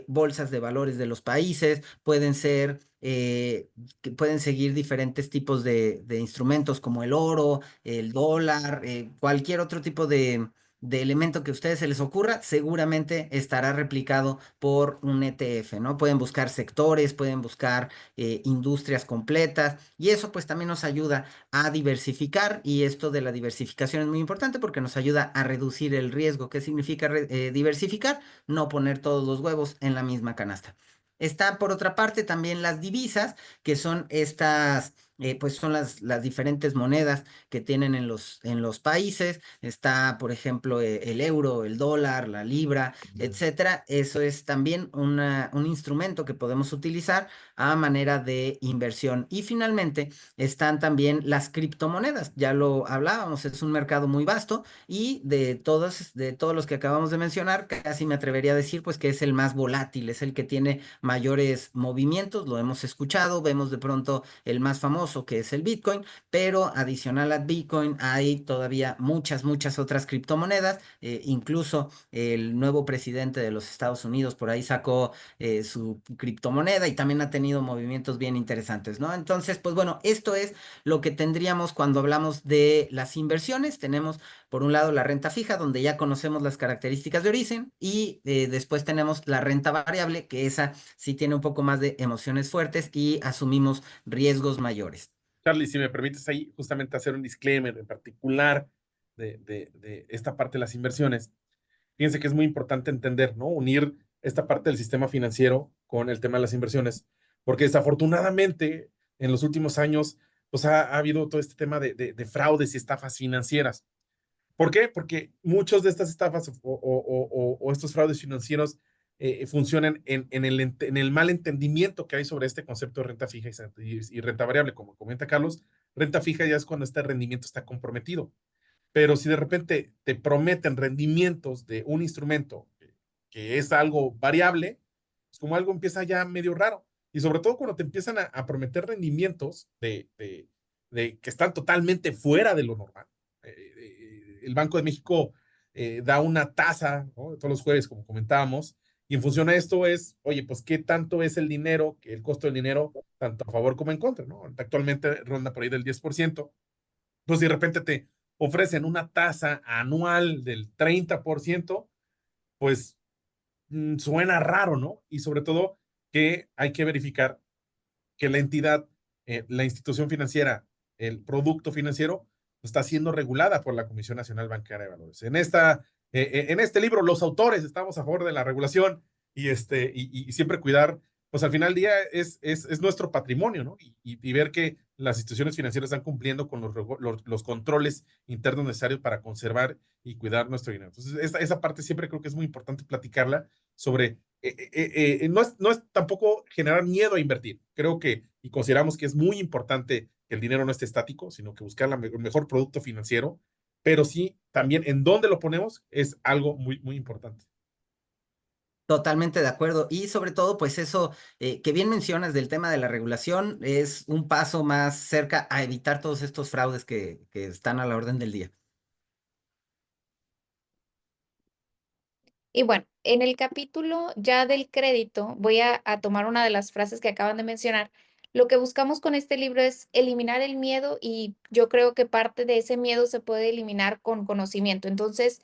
bolsas de valores de los países, pueden ser que pueden seguir diferentes tipos de instrumentos como el oro, el dólar, cualquier otro tipo de elemento que a ustedes se les ocurra, seguramente estará replicado por un ETF, ¿no? Pueden buscar sectores, pueden buscar industrias completas y eso pues también nos ayuda a diversificar y esto de la diversificación es muy importante porque nos ayuda a reducir el riesgo. ¿Qué significa diversificar? No poner todos los huevos en la misma canasta. Está por otra parte también las divisas, que son estas, pues son las diferentes monedas que tienen en los países. Está, por ejemplo, el euro, el dólar, la libra, etcétera. Eso es también un instrumento que podemos utilizar a manera de inversión. Y finalmente están también las criptomonedas. Ya lo hablábamos, es un mercado muy vasto y de todos los que acabamos de mencionar, casi me atrevería a decir pues que es el más volátil, es el que tiene mayores movimientos, lo hemos escuchado, vemos de pronto el más famoso que es el Bitcoin, pero adicional a Bitcoin hay todavía muchas otras criptomonedas, incluso el nuevo presidente de los Estados Unidos por ahí sacó su criptomoneda y también ha tenido movimientos bien interesantes, ¿no? Entonces, pues bueno, esto es lo que tendríamos cuando hablamos de las inversiones. Tenemos por un lado la renta fija, donde ya conocemos las características de origen, y después tenemos la renta variable, que esa sí tiene un poco más de emociones fuertes y asumimos riesgos mayores. Charlie, si me permites ahí justamente hacer un disclaimer en particular de esta parte de las inversiones. Fíjense que es muy importante entender, ¿no? Unir esta parte del sistema financiero con el tema de las inversiones, porque desafortunadamente en los últimos años, pues ha habido todo este tema de fraudes y estafas financieras. ¿Por qué? Porque muchos de estas estafas o estos fraudes financieros funcionan en el mal entendimiento que hay sobre este concepto de renta fija y renta variable. Como comenta Carlos, renta fija ya es cuando este rendimiento está comprometido. Pero si de repente te prometen rendimientos de un instrumento que es algo variable, pues como algo empieza ya medio raro. Y sobre todo cuando te empiezan a prometer rendimientos de que están totalmente fuera de lo normal. El Banco de México da una tasa, ¿no? Todos los jueves, como comentábamos, y en función a esto es, oye, pues qué tanto es el dinero, el costo del dinero, tanto a favor como en contra, ¿no? Actualmente ronda por ahí del 10%. Entonces, de repente te ofrecen una tasa anual del 30%, pues suena raro, ¿no? Y sobre todo que hay que verificar que la entidad, la institución financiera, el producto financiero, está siendo regulada por la Comisión Nacional Bancaria de Valores. En este libro, los autores estamos a favor de la regulación y siempre cuidar, pues al final del día es nuestro patrimonio, ¿no? Y ver que las instituciones financieras están cumpliendo con los controles internos necesarios para conservar y cuidar nuestro dinero. Entonces, esa parte siempre creo que es muy importante platicarla sobre, no es tampoco generar miedo a invertir. Creo que, y consideramos que es muy importante que el dinero no esté estático, sino que buscar el mejor producto financiero, pero sí también en dónde lo ponemos es algo muy importante. Totalmente de acuerdo. Y sobre todo, pues eso que bien mencionas del tema de la regulación es un paso más cerca a evitar todos estos fraudes que están a la orden del día. Y bueno, en el capítulo ya del crédito, voy a tomar una de las frases que acaban de mencionar. Lo que buscamos con este libro es eliminar el miedo y yo creo que parte de ese miedo se puede eliminar con conocimiento. Entonces,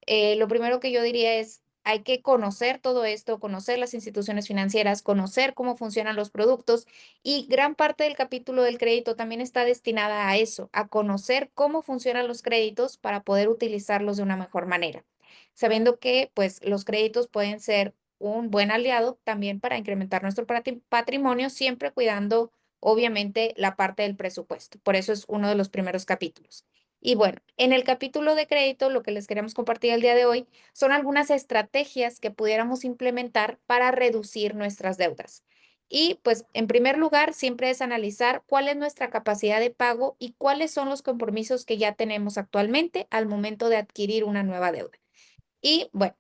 lo primero que yo diría es, hay que conocer todo esto, conocer las instituciones financieras, conocer cómo funcionan los productos y gran parte del capítulo del crédito también está destinada a eso, a conocer cómo funcionan los créditos para poder utilizarlos de una mejor manera, sabiendo que pues los créditos pueden ser un buen aliado también para incrementar nuestro patrimonio, siempre cuidando obviamente la parte del presupuesto. Por eso es uno de los primeros capítulos. Y bueno, en el capítulo de crédito, lo que les queremos compartir el día de hoy son algunas estrategias que pudiéramos implementar para reducir nuestras deudas. Y pues en primer lugar, siempre es analizar cuál es nuestra capacidad de pago y cuáles son los compromisos que ya tenemos actualmente al momento de adquirir una nueva deuda. Y bueno,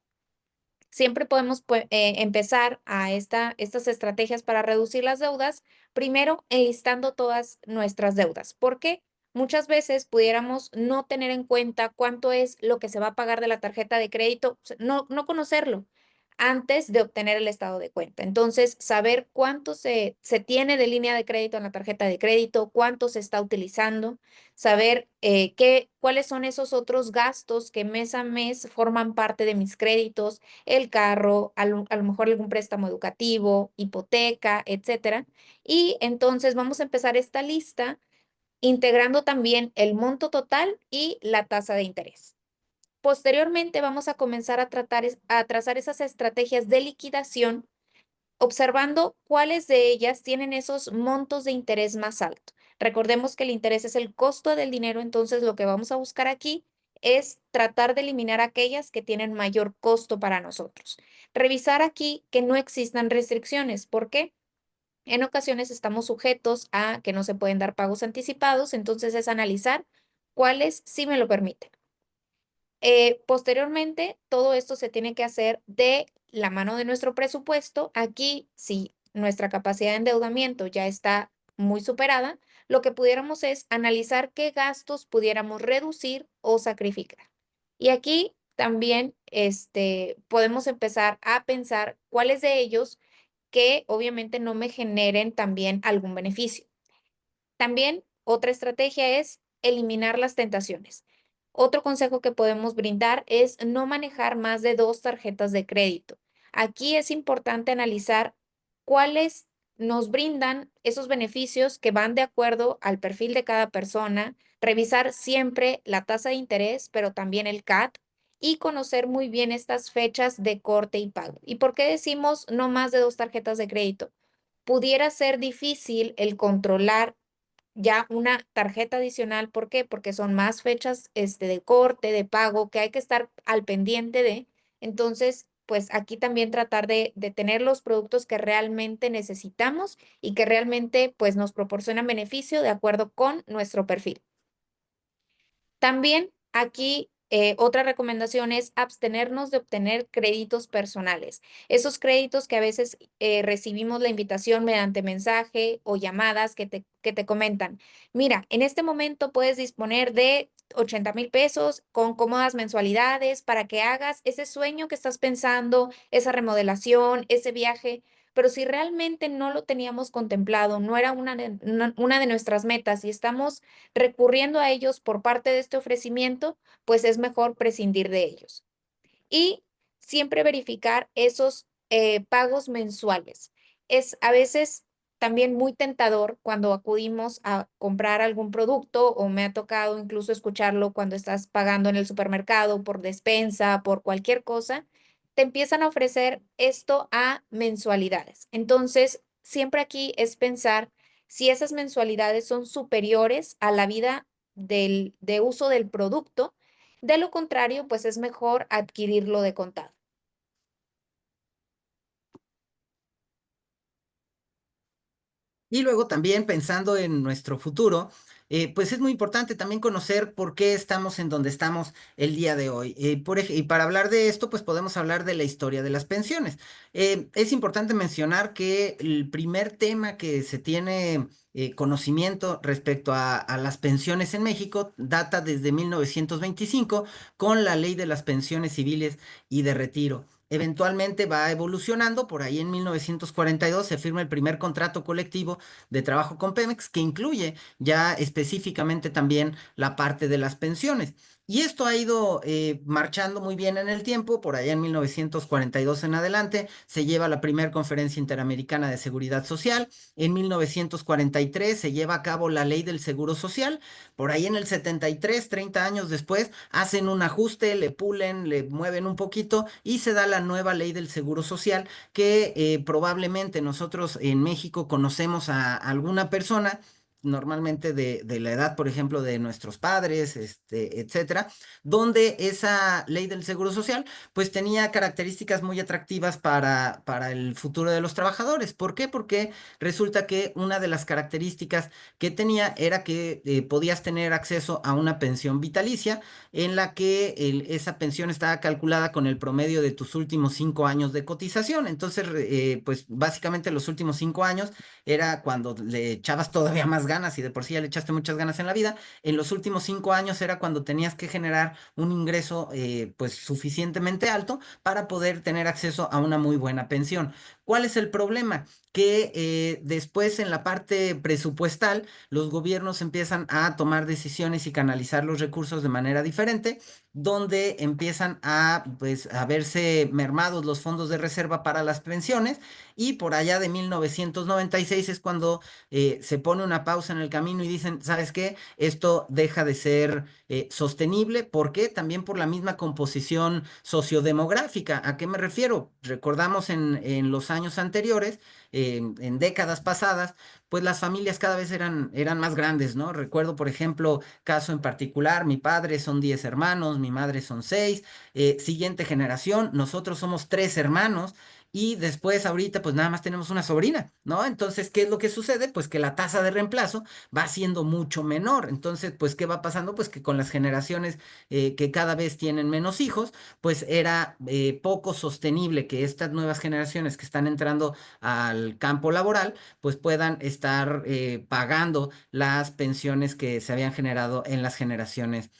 siempre podemos empezar a estas estrategias para reducir las deudas, primero enlistando todas nuestras deudas. ¿Por qué? Muchas veces pudiéramos no tener en cuenta cuánto es lo que se va a pagar de la tarjeta de crédito, no conocerlo. antes de obtener el estado de cuenta. Entonces, saber cuánto se tiene de línea de crédito en la tarjeta de crédito, cuánto se está utilizando, saber cuáles son esos otros gastos que mes a mes forman parte de mis créditos, el carro, a lo mejor algún préstamo educativo, hipoteca, etcétera. Y entonces vamos a empezar esta lista integrando también el monto total y la tasa de interés. Posteriormente vamos a comenzar a trazar esas estrategias de liquidación, observando cuáles de ellas tienen esos montos de interés más altos. Recordemos que el interés es el costo del dinero, entonces lo que vamos a buscar aquí es tratar de eliminar aquellas que tienen mayor costo para nosotros. Revisar aquí que no existan restricciones. ¿Por qué? En ocasiones estamos sujetos a que no se pueden dar pagos anticipados, entonces es analizar cuáles sí me lo permiten. Posteriormente, todo esto se tiene que hacer de la mano de nuestro presupuesto. Aquí, si nuestra capacidad de endeudamiento ya está muy superada, lo que pudiéramos es analizar qué gastos pudiéramos reducir o sacrificar. Y aquí también podemos empezar a pensar cuáles de ellos que obviamente no me generen también algún beneficio. También otra estrategia es eliminar las tentaciones. Otro consejo que podemos brindar es no manejar más de 2 tarjetas de crédito. Aquí es importante analizar cuáles nos brindan esos beneficios que van de acuerdo al perfil de cada persona, revisar siempre la tasa de interés, pero también el CAT y conocer muy bien estas fechas de corte y pago. ¿Y por qué decimos no más de 2 tarjetas de crédito? Pudiera ser difícil el controlar ya una tarjeta adicional. ¿Por qué? Porque son más fechas de corte, de pago, que hay que estar al pendiente de. Entonces, pues aquí también tratar de tener los productos que realmente necesitamos y que realmente pues nos proporcionan beneficio de acuerdo con nuestro perfil. También aquí otra recomendación es abstenernos de obtener créditos personales. Esos créditos que a veces recibimos la invitación mediante mensaje o llamadas que te comentan, mira, en este momento puedes disponer de 80,000 pesos con cómodas mensualidades para que hagas ese sueño que estás pensando, esa remodelación, ese viaje. Pero si realmente no lo teníamos contemplado, no era una de nuestras metas y estamos recurriendo a ellos por parte de este ofrecimiento, pues es mejor prescindir de ellos. Y siempre verificar esos pagos mensuales. Es a veces también muy tentador cuando acudimos a comprar algún producto o me ha tocado incluso escucharlo cuando estás pagando en el supermercado por despensa, por cualquier cosa, te empiezan a ofrecer esto a mensualidades. Entonces, siempre aquí es pensar si esas mensualidades son superiores a la vida de uso del producto. De lo contrario, pues es mejor adquirirlo de contado. Y luego también pensando en nuestro futuro, pues es muy importante también conocer por qué estamos en donde estamos el día de hoy. Y para hablar de esto, pues podemos hablar de la historia de las pensiones. Es importante mencionar que el primer tema que se tiene conocimiento respecto a las pensiones en México data desde 1925 con la Ley de las Pensiones Civiles y de Retiro. Eventualmente va evolucionando, por ahí en 1942 se firma el primer contrato colectivo de trabajo con Pemex que incluye ya específicamente también la parte de las pensiones. Y esto ha ido marchando muy bien en el tiempo, por allá en 1942 en adelante se lleva la primera conferencia interamericana de seguridad social, en 1943 se lleva a cabo la ley del seguro social, por ahí en el 73, 30 años después, hacen un ajuste, le pulen, le mueven un poquito y se da la nueva ley del seguro social que probablemente nosotros en México conocemos a alguna persona, normalmente de la edad, por ejemplo, de nuestros padres, etcétera, donde esa ley del seguro social, pues tenía características muy atractivas para el futuro de los trabajadores. ¿Por qué? Porque resulta que una de las características que tenía era que podías tener acceso a una pensión vitalicia en la que esa pensión estaba calculada con el promedio de tus últimos 5 años de cotización. Entonces, pues básicamente los últimos 5 años era cuando le echabas todavía más ganas y de por sí ya le echaste muchas ganas en la vida, en los últimos 5 años era cuando tenías que generar un ingreso pues suficientemente alto para poder tener acceso a una muy buena pensión. ¿Cuál es el problema? Que después en la parte presupuestal los gobiernos empiezan a tomar decisiones y canalizar los recursos de manera diferente, donde empiezan a, pues, a verse mermados los fondos de reserva para las pensiones y por allá de 1996 es cuando se pone una pausa en el camino y dicen, ¿sabes qué? Esto deja de ser sostenible. ¿Por qué? También por la misma composición sociodemográfica. ¿A qué me refiero? Recordamos en los años anteriores, en décadas pasadas, pues las familias cada vez eran más grandes, ¿no? Recuerdo, por ejemplo, caso en particular, mi padre son 10 hermanos, mi madre son 6, siguiente generación, nosotros somos 3 hermanos. Y después ahorita pues nada más tenemos una sobrina, ¿no? Entonces, ¿qué es lo que sucede? Pues que la tasa de reemplazo va siendo mucho menor. Entonces, pues, ¿qué va pasando? Pues que con las generaciones que cada vez tienen menos hijos, pues era poco sostenible que estas nuevas generaciones que están entrando al campo laboral, pues puedan estar pagando las pensiones que se habían generado en las generaciones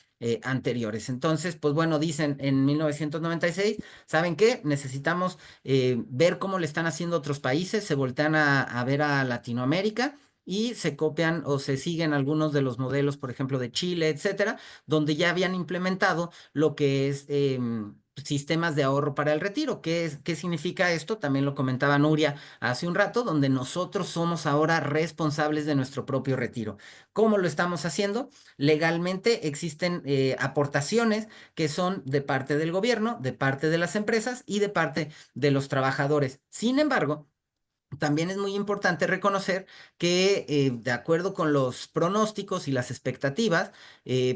anteriores. Entonces, pues bueno, dicen en 1996, ¿saben qué? Necesitamos ver cómo le están haciendo otros países, se voltean a ver a Latinoamérica y se copian o se siguen algunos de los modelos, por ejemplo, de Chile, etcétera, donde ya habían implementado lo que es sistemas de ahorro para el retiro. ¿Qué significa esto? También lo comentaba Nuria hace un rato, donde nosotros somos ahora responsables de nuestro propio retiro. ¿Cómo lo estamos haciendo? Legalmente existen aportaciones que son de parte del gobierno, de parte de las empresas y de parte de los trabajadores. Sin embargo, también es muy importante reconocer que de acuerdo con los pronósticos y las expectativas,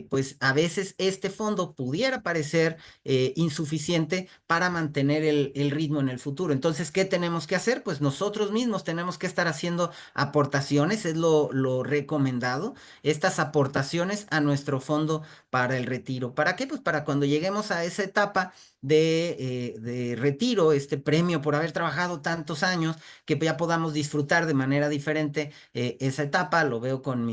pues a veces este fondo pudiera parecer insuficiente para mantener el ritmo en el futuro. Entonces, ¿qué tenemos que hacer? Pues nosotros mismos tenemos que estar haciendo aportaciones, es lo recomendado, estas aportaciones a nuestro fondo para el retiro. ¿Para qué? Pues para cuando lleguemos a esa etapa de retiro, este premio por haber trabajado tantos años, que ya podamos disfrutar de manera diferente esa etapa. Lo vi con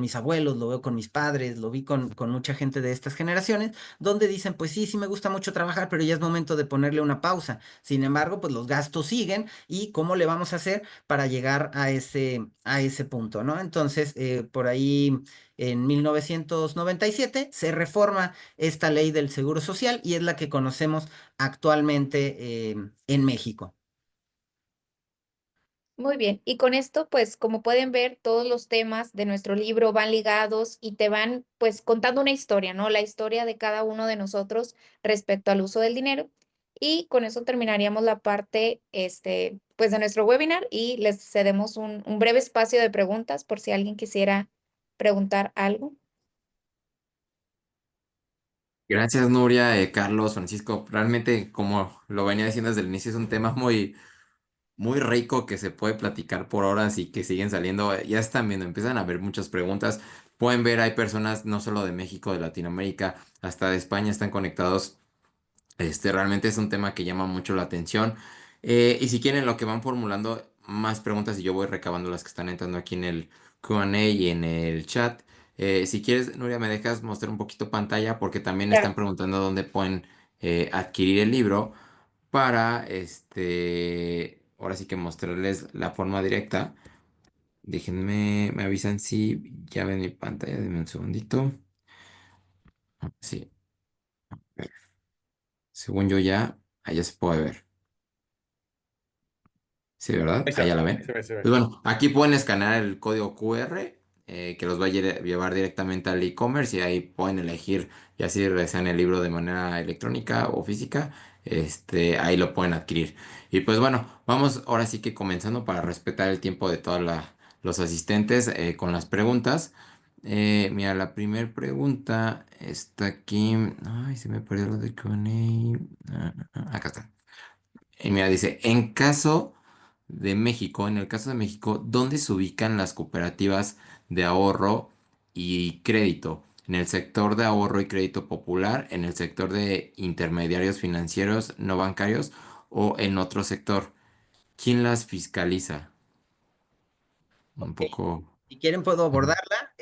mis abuelos, lo veo con mis padres, lo vi con mucha gente de estas generaciones, donde dicen, pues sí, sí me gusta mucho trabajar, pero ya es momento de ponerle una pausa. Sin embargo, pues los gastos siguen y cómo le vamos a hacer para llegar a ese punto, ¿no? Entonces, por ahí en 1997 se reforma esta ley del Seguro Social y es la que conocemos actualmente en México. Muy bien, y con esto, pues como pueden ver, todos los temas de nuestro libro van ligados y te van pues contando una historia, ¿no? La historia de cada uno de nosotros respecto al uso del dinero. Y con eso terminaríamos la parte, pues de nuestro webinar y les cedemos un breve espacio de preguntas por si alguien quisiera preguntar algo. Gracias, Nuria, Carlos, Francisco. Realmente, como lo venía diciendo desde el inicio, es un tema muy rico que se puede platicar por horas y que siguen saliendo. Ya están viendo, empiezan a haber muchas preguntas. Pueden ver, hay personas no solo de México, de Latinoamérica, hasta de España están conectados. Realmente es un tema que llama mucho la atención. Y si quieren, lo que van formulando más preguntas y yo voy recabando las que están entrando aquí en el Q&A y en el chat. Si quieres, Nuria, me dejas mostrar un poquito pantalla porque también están Claro. preguntando dónde pueden adquirir el libro para, ahora sí que mostrarles la forma directa. Déjenme, me avisan si ya ven mi pantalla, denme un segundito. Sí, según yo ya, allá se puede ver. Sí, ¿verdad? Ahí Ahí ya está, la se ven. ve, se ve. Pues bueno, aquí pueden escanear el código QR que los va a llevar directamente al e-commerce y ahí pueden elegir ya si desean el libro de manera electrónica o física, ahí lo pueden adquirir. Y pues bueno, vamos ahora sí que comenzando para respetar el tiempo de todos los asistentes con las preguntas. Mira, la primera pregunta está aquí. Ay, se me perdió lo de Q&A. Acá está. Y mira, dice, en el caso de México, ¿dónde se ubican las cooperativas de ahorro y crédito? ¿En el sector de ahorro y crédito popular, en el sector de intermediarios financieros no bancarios o en otro sector? ¿Quién las fiscaliza? Un Ok. poco. Si quieren puedo Ujú. abordarla.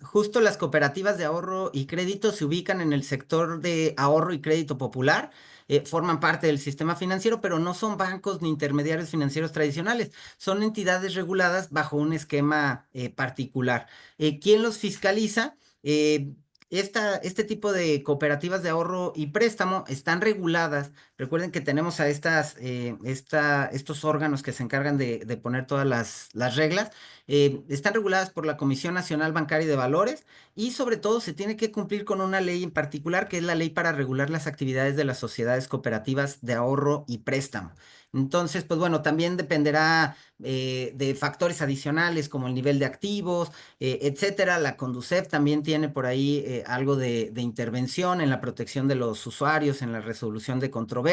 Justo las cooperativas de ahorro y crédito se ubican en el sector de ahorro y crédito popular, forman parte del sistema financiero, pero no son bancos ni intermediarios financieros tradicionales, son entidades reguladas bajo un esquema particular. ¿Quién los fiscaliza? Eh, este tipo de cooperativas de ahorro y préstamo están reguladas. Recuerden que tenemos a estos órganos que se encargan de poner todas las reglas. Están reguladas por la Comisión Nacional Bancaria y de Valores y sobre todo se tiene que cumplir con una ley en particular que es la ley para regular las actividades de las sociedades cooperativas de ahorro y préstamo. Entonces, pues bueno, también dependerá de factores adicionales como el nivel de activos, etcétera. La Conducef también tiene por ahí algo de intervención en la protección de los usuarios, en la resolución de controversias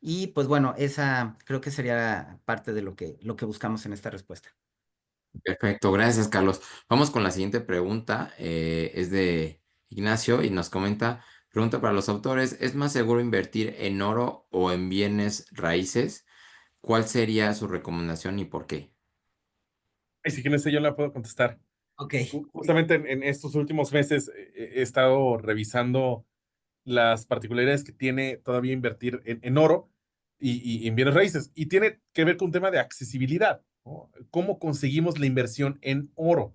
y pues bueno, esa creo que sería parte de lo que buscamos en esta respuesta. Perfecto, gracias, Carlos. Vamos con la siguiente pregunta. Es de Ignacio y nos comenta, pregunta para los autores, ¿es más seguro invertir en oro o en bienes raíces? ¿Cuál sería su recomendación y por qué? Y si quieren, yo la puedo contestar. Ok. Justamente en estos últimos meses he estado revisando las particularidades que tiene todavía invertir en oro y en bienes raíces. Y tiene que ver con un tema de accesibilidad, ¿no? ¿Cómo conseguimos la inversión en oro?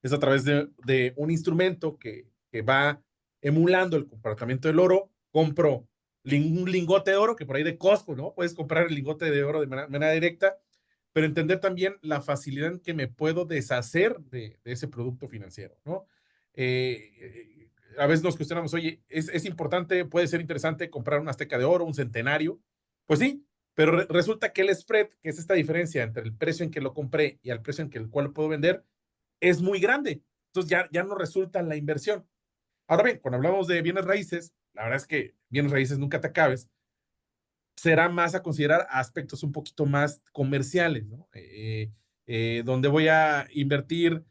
Es a través de un instrumento que va emulando el comportamiento del oro. Compro un lingote de oro, que por ahí de Costco, ¿no? Puedes comprar el lingote de oro de manera directa, pero entender también la facilidad en que me puedo deshacer de ese producto financiero, ¿no? A veces nos cuestionamos, oye, es importante, puede ser interesante comprar una azteca de oro, un centenario. Pues sí, pero resulta que el spread, que es esta diferencia entre el precio en que lo compré y el precio en que el cual lo puedo vender, es muy grande. Entonces ya no resulta la inversión. Ahora bien, cuando hablamos de bienes raíces, la verdad es que bienes raíces nunca te acabes, será más a considerar aspectos un poquito más comerciales, ¿no? Donde voy a invertir,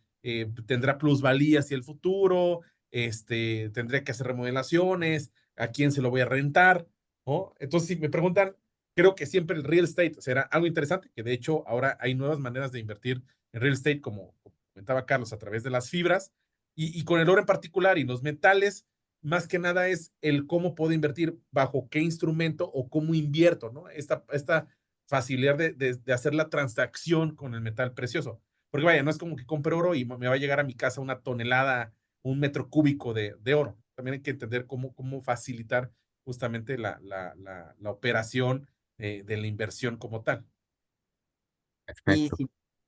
tendrá plusvalía hacia el futuro, tendré que hacer remodelaciones, a quién se lo voy a rentar, ¿no? Entonces, si me preguntan, creo que siempre el real estate será algo interesante, que de hecho ahora hay nuevas maneras de invertir en real estate, como comentaba Carlos, a través de las fibras, y con el oro en particular y los metales, más que nada es el cómo puedo invertir, bajo qué instrumento o cómo invierto, ¿no? Esta facilidad de hacer la transacción con el metal precioso. Porque vaya, no es como que compre oro y me va a llegar a mi casa una tonelada, un metro cúbico de oro. También hay que entender cómo facilitar justamente la operación de la inversión como tal. Y Perfecto. si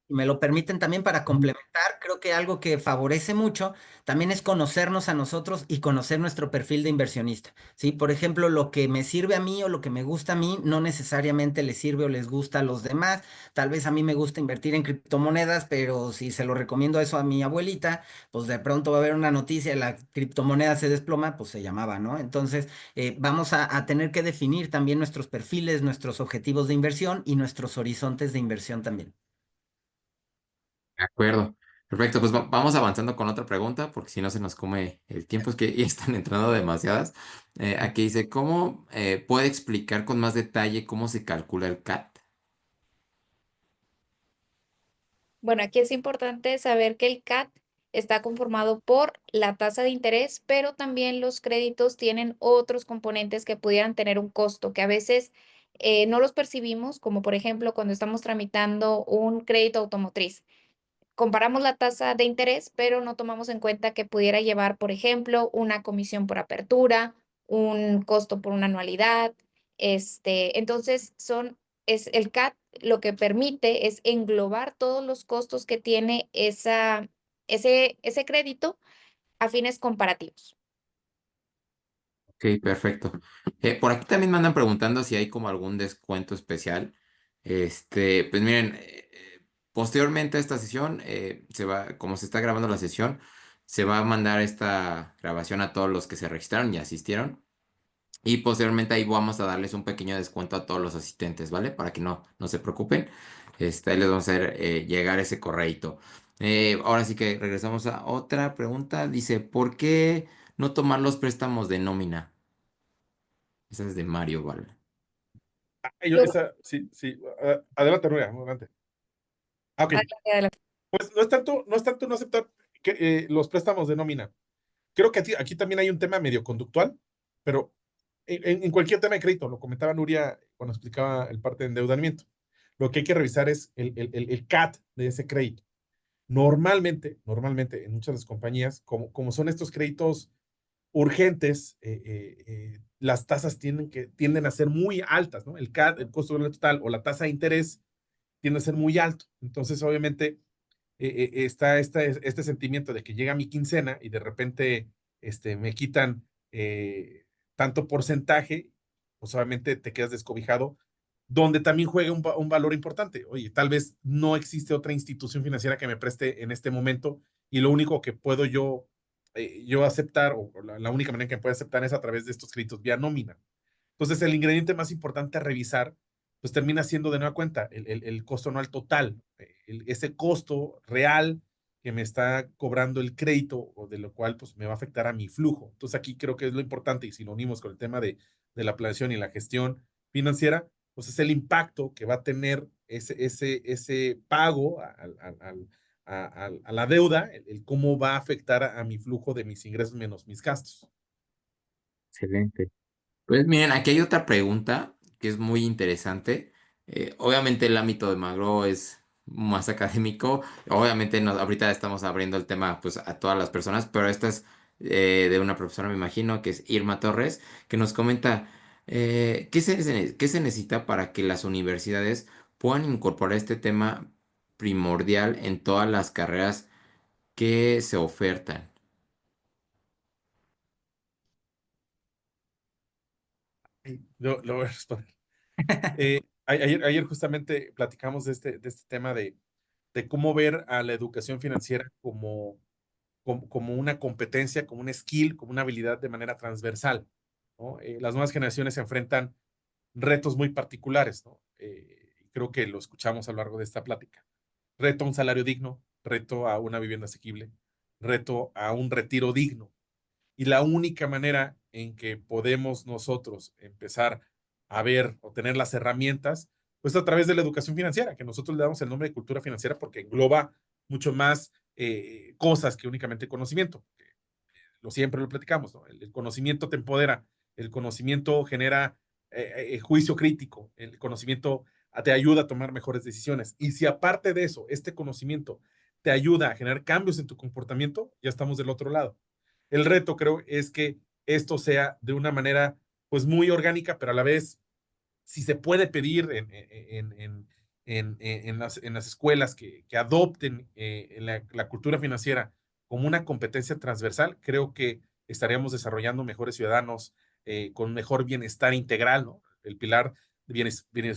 me lo permiten también para complementar, creo que algo que favorece mucho también es conocernos a nosotros y conocer nuestro perfil de inversionista, ¿sí? Por ejemplo, lo que me sirve a mí o lo que me gusta a mí no necesariamente le sirve o les gusta a los demás. Tal vez a mí me gusta invertir en criptomonedas, pero si se lo recomiendo eso a mi abuelita, pues de pronto va a haber una noticia, la criptomoneda se desploma, pues se llamaba, ¿no? Entonces, vamos a tener que definir también nuestros perfiles, nuestros objetivos de inversión y nuestros horizontes de inversión también. De acuerdo. Perfecto, pues vamos avanzando con otra pregunta, porque si no se nos come el tiempo, es que ya están entrando demasiadas. Aquí dice, ¿cómo puede explicar con más detalle cómo se calcula el CAT? Bueno, aquí es importante saber que el CAT está conformado por la tasa de interés, pero también los créditos tienen otros componentes que pudieran tener un costo, que a veces no los percibimos, como por ejemplo cuando estamos tramitando un crédito automotriz. Comparamos la tasa de interés, pero no tomamos en cuenta que pudiera llevar, por ejemplo, una comisión por apertura, un costo por una anualidad. Entonces, es el CAT lo que permite es englobar todos los costos que tiene ese crédito a fines comparativos. Ok, perfecto. Por aquí también me andan preguntando si hay como algún descuento especial. Pues miren, posteriormente a esta sesión, como se está grabando la sesión, se va a mandar esta grabación a todos los que se registraron y asistieron. Y posteriormente ahí vamos a darles un pequeño descuento a todos los asistentes, ¿vale? Para que no se preocupen. Ahí les vamos a hacer llegar ese correíto. Ahora sí que regresamos a otra pregunta. Dice, ¿por qué no tomar los préstamos de nómina? Esa es de Mario, ¿vale? Sí, sí. Adelante, Nuria, adelante. Ah, ok. Adelante, adelante. Pues no es tanto no aceptar los préstamos de nómina. Creo que aquí también hay un tema medio conductual, pero en cualquier tema de crédito, lo comentaba Nuria cuando explicaba el parte de endeudamiento. Lo que hay que revisar es el CAT de ese crédito. Normalmente en muchas de las compañías, como son estos créditos urgentes, las tasas tienden a ser muy altas, ¿no? El CAT, el costo del total o la tasa de interés tiende a ser muy alto. Entonces, obviamente, está este sentimiento de que llega mi quincena y de repente me quitan tanto porcentaje, pues obviamente te quedas descobijado, donde también juega un valor importante. Oye, tal vez no existe otra institución financiera que me preste en este momento y lo único que puedo yo aceptar, o la única manera que me puede aceptar es a través de estos créditos vía nómina. Entonces, el ingrediente más importante a revisar, pues termina siendo de nueva cuenta el costo anual total, ese costo real que me está cobrando el crédito o de lo cual pues me va a afectar a mi flujo. Entonces, aquí creo que es lo importante y si lo unimos con el tema de la planeación y la gestión financiera, pues es el impacto que va a tener ese pago a la deuda, el cómo va a afectar a mi flujo de mis ingresos menos mis gastos. Excelente. Pues miren, aquí hay otra pregunta que es muy interesante. Obviamente el ámbito de Magro es más académico. Obviamente ahorita estamos abriendo el tema pues a todas las personas, pero esta es de una profesora, me imagino, que es Irma Torres, que nos comenta qué se necesita para que las universidades puedan incorporar este tema primordial en todas las carreras que se ofertan. Lo voy a responder. Ayer justamente platicamos de este tema de cómo ver a la educación financiera como una competencia, como un skill, como una habilidad de manera transversal, ¿no? Las nuevas generaciones se enfrentan retos muy particulares, ¿no? Creo que lo escuchamos a lo largo de esta plática. Reto a un salario digno, reto a una vivienda asequible, reto a un retiro digno. Y la única manera en que podemos nosotros empezar a ver o tener las herramientas, pues a través de la educación financiera, que nosotros le damos el nombre de cultura financiera porque engloba mucho más cosas que únicamente conocimiento. Siempre lo platicamos, ¿no? El conocimiento te empodera, el conocimiento genera juicio crítico, el conocimiento te ayuda a tomar mejores decisiones. Y si aparte de eso, este conocimiento te ayuda a generar cambios en tu comportamiento, ya estamos del otro lado. El reto creo es que esto sea de una manera pues muy orgánica, pero a la vez si se puede pedir en las escuelas que adopten la cultura financiera como una competencia transversal, creo que estaríamos desarrollando mejores ciudadanos con mejor bienestar integral, ¿no? El pilar de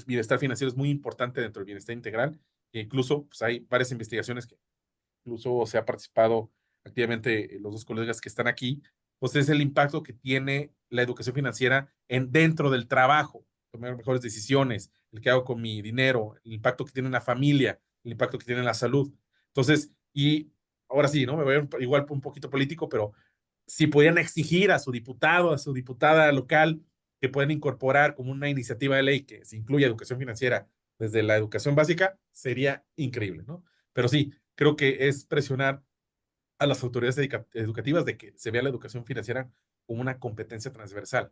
bienestar financiero es muy importante dentro del bienestar integral, que incluso pues, hay varias investigaciones que incluso se ha participado activamente los dos colegas que están aquí, pues es el impacto que tiene la educación financiera dentro del trabajo, tomar mejores decisiones, el que hago con mi dinero, el impacto que tiene en la familia, el impacto que tiene en la salud. Entonces, y ahora sí, ¿no? Me voy igual un poquito político, pero si pudieran exigir a su diputado, a su diputada local, que puedan incorporar como una iniciativa de ley que se incluya educación financiera desde la educación básica, sería increíble, ¿no? Pero sí, creo que es presionar a las autoridades educativas de que se vea la educación financiera como una competencia transversal.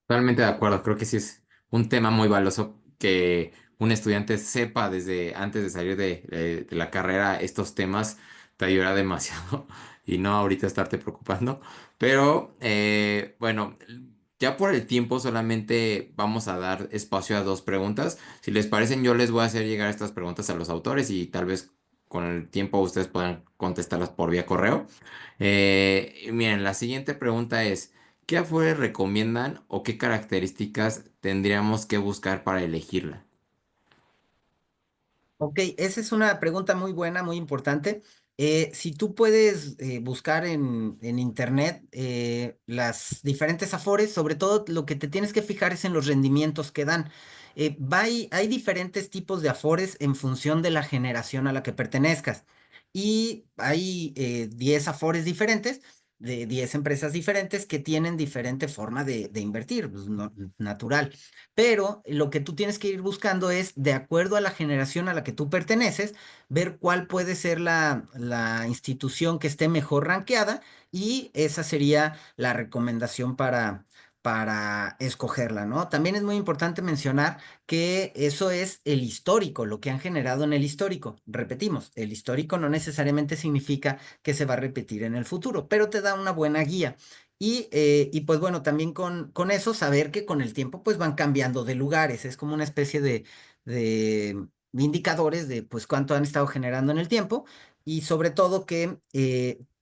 Totalmente de acuerdo, creo que sí es un tema muy valioso que un estudiante sepa desde antes de salir de la carrera estos temas, te ayudará demasiado y no ahorita estarte preocupando. Pero bueno, ya por el tiempo solamente vamos a dar espacio a dos preguntas. Si les parecen, yo les voy a hacer llegar estas preguntas a los autores y tal vez con el tiempo ustedes puedan contestarlas por vía correo. Miren, la siguiente pregunta es... ¿Qué Afores recomiendan o qué características tendríamos que buscar para elegirla? Ok, esa es una pregunta muy buena, muy importante. Si tú puedes buscar en internet las diferentes afores, sobre todo lo que te tienes que fijar es en los rendimientos que dan. Hay diferentes tipos de afores en función de la generación a la que pertenezcas. Y hay 10 afores diferentes de 10 empresas diferentes que tienen diferente forma de invertir, pues, natural. Pero lo que tú tienes que ir buscando es, de acuerdo a la generación a la que tú perteneces, ver cuál puede ser la institución que esté mejor rankeada y esa sería la recomendación para escogerla, ¿no? También es muy importante mencionar que eso es el histórico, lo que han generado en el histórico. Repetimos, el histórico no necesariamente significa que se va a repetir en el futuro, pero te da una buena guía. Y pues bueno, también con eso saber que con el tiempo pues van cambiando de lugares, es como una especie de indicadores de pues cuánto han estado generando en el tiempo y sobre todo que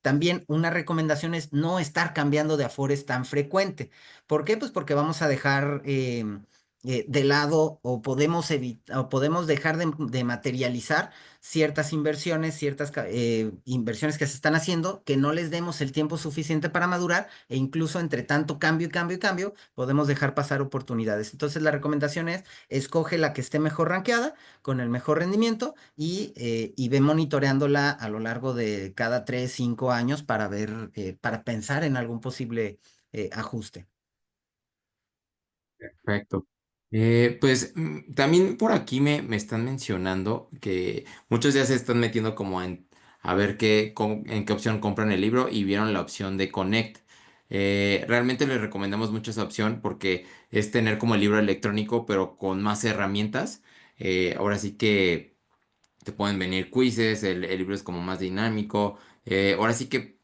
también una recomendación es no estar cambiando de Afores tan frecuente. ¿Por qué? Pues porque vamos a dejar de lado o o podemos dejar de materializar ciertas inversiones, inversiones que se están haciendo, que no les demos el tiempo suficiente para madurar e incluso entre tanto cambio y cambio y cambio, podemos dejar pasar oportunidades. Entonces la recomendación es, escoge la que esté mejor rankeada, con el mejor rendimiento y ve monitoreándola a lo largo de cada 3, 5 años para ver, para pensar en algún posible ajuste. Perfecto. Pues también por aquí me están mencionando que muchos ya se están metiendo como a ver en qué opción compran el libro y vieron la opción de Connect. Realmente les recomendamos mucho esa opción porque es tener como el libro electrónico pero con más herramientas. Ahora sí que te pueden venir quizzes, el libro es como más dinámico. Ahora sí que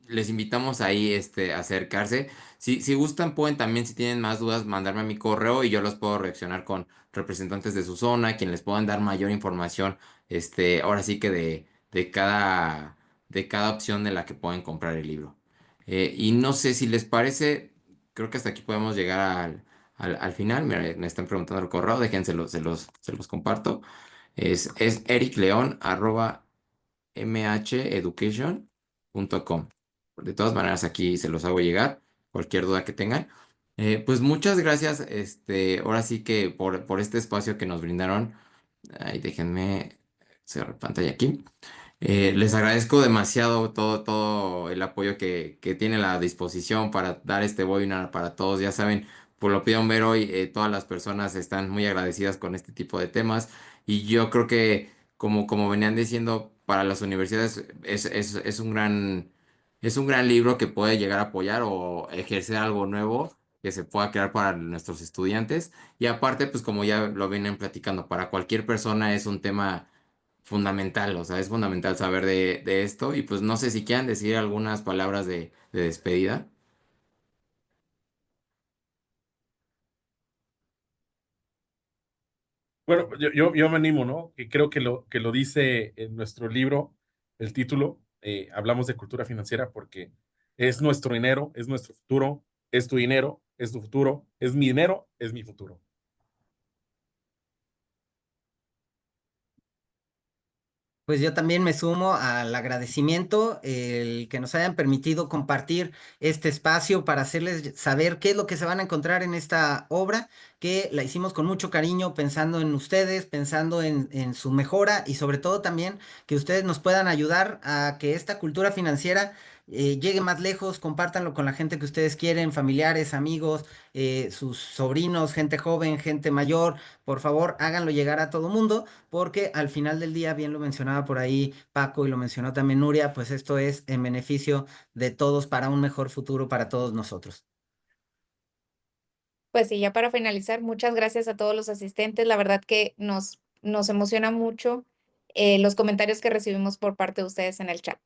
les invitamos ahí a acercarse. Si gustan, pueden también, si tienen más dudas, mandarme a mi correo y yo los puedo reaccionar con representantes de su zona, quienes les puedan dar mayor información, ahora sí que de cada opción de la que pueden comprar el libro. Y no sé si les parece, creo que hasta aquí podemos llegar al final. Me están preguntando el correo, déjense se los comparto. Es ericleon arroba mheducation.com. De todas maneras, aquí se los hago llegar, cualquier duda que tengan. Pues muchas gracias, ahora sí que por este espacio que nos brindaron. Ahí déjenme cerrar pantalla aquí. Les agradezco demasiado todo el apoyo que tienen a la disposición para dar este webinar para todos. Ya saben, por lo pudieron ver hoy, todas las personas están muy agradecidas con este tipo de temas y yo creo que, como venían diciendo, para las universidades es un gran libro que puede llegar a apoyar o ejercer algo nuevo que se pueda crear para nuestros estudiantes. Y aparte, pues como ya lo vienen platicando, para cualquier persona es un tema fundamental, o sea, es fundamental saber de esto y pues no sé si quieran decir algunas palabras de despedida. Bueno, yo me animo, ¿no? Que creo que lo dice en nuestro libro, el título, hablamos de cultura financiera porque es nuestro dinero, es nuestro futuro, es tu dinero, es tu futuro, es mi dinero, es mi futuro. Pues yo también me sumo al agradecimiento, el que nos hayan permitido compartir este espacio para hacerles saber qué es lo que se van a encontrar en esta obra, que la hicimos con mucho cariño, pensando en ustedes, pensando en su mejora y sobre todo también que ustedes nos puedan ayudar a que esta cultura financiera llegue más lejos, compártanlo con la gente que ustedes quieren, familiares, amigos, sus sobrinos, gente joven, gente mayor, por favor, háganlo llegar a todo mundo porque al final del día, bien lo mencionaba por ahí Paco y lo mencionó también Nuria, pues esto es en beneficio de todos para un mejor futuro para todos nosotros. Pues sí, ya para finalizar, muchas gracias a todos los asistentes. La verdad que nos emociona mucho los comentarios que recibimos por parte de ustedes en el chat.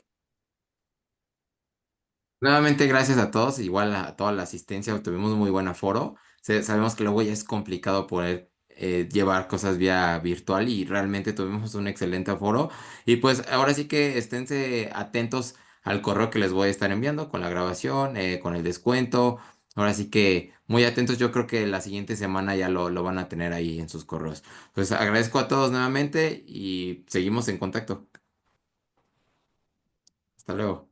Nuevamente, gracias a todos, igual a toda la asistencia, tuvimos muy buen aforo. Sabemos que luego ya es complicado poder llevar cosas vía virtual y realmente tuvimos un excelente aforo. Y pues ahora sí que esténse atentos al correo que les voy a estar enviando con la grabación, con el descuento. Ahora sí que muy atentos, yo creo que la siguiente semana ya lo van a tener ahí en sus correos. Pues agradezco a todos nuevamente y seguimos en contacto. Hasta luego.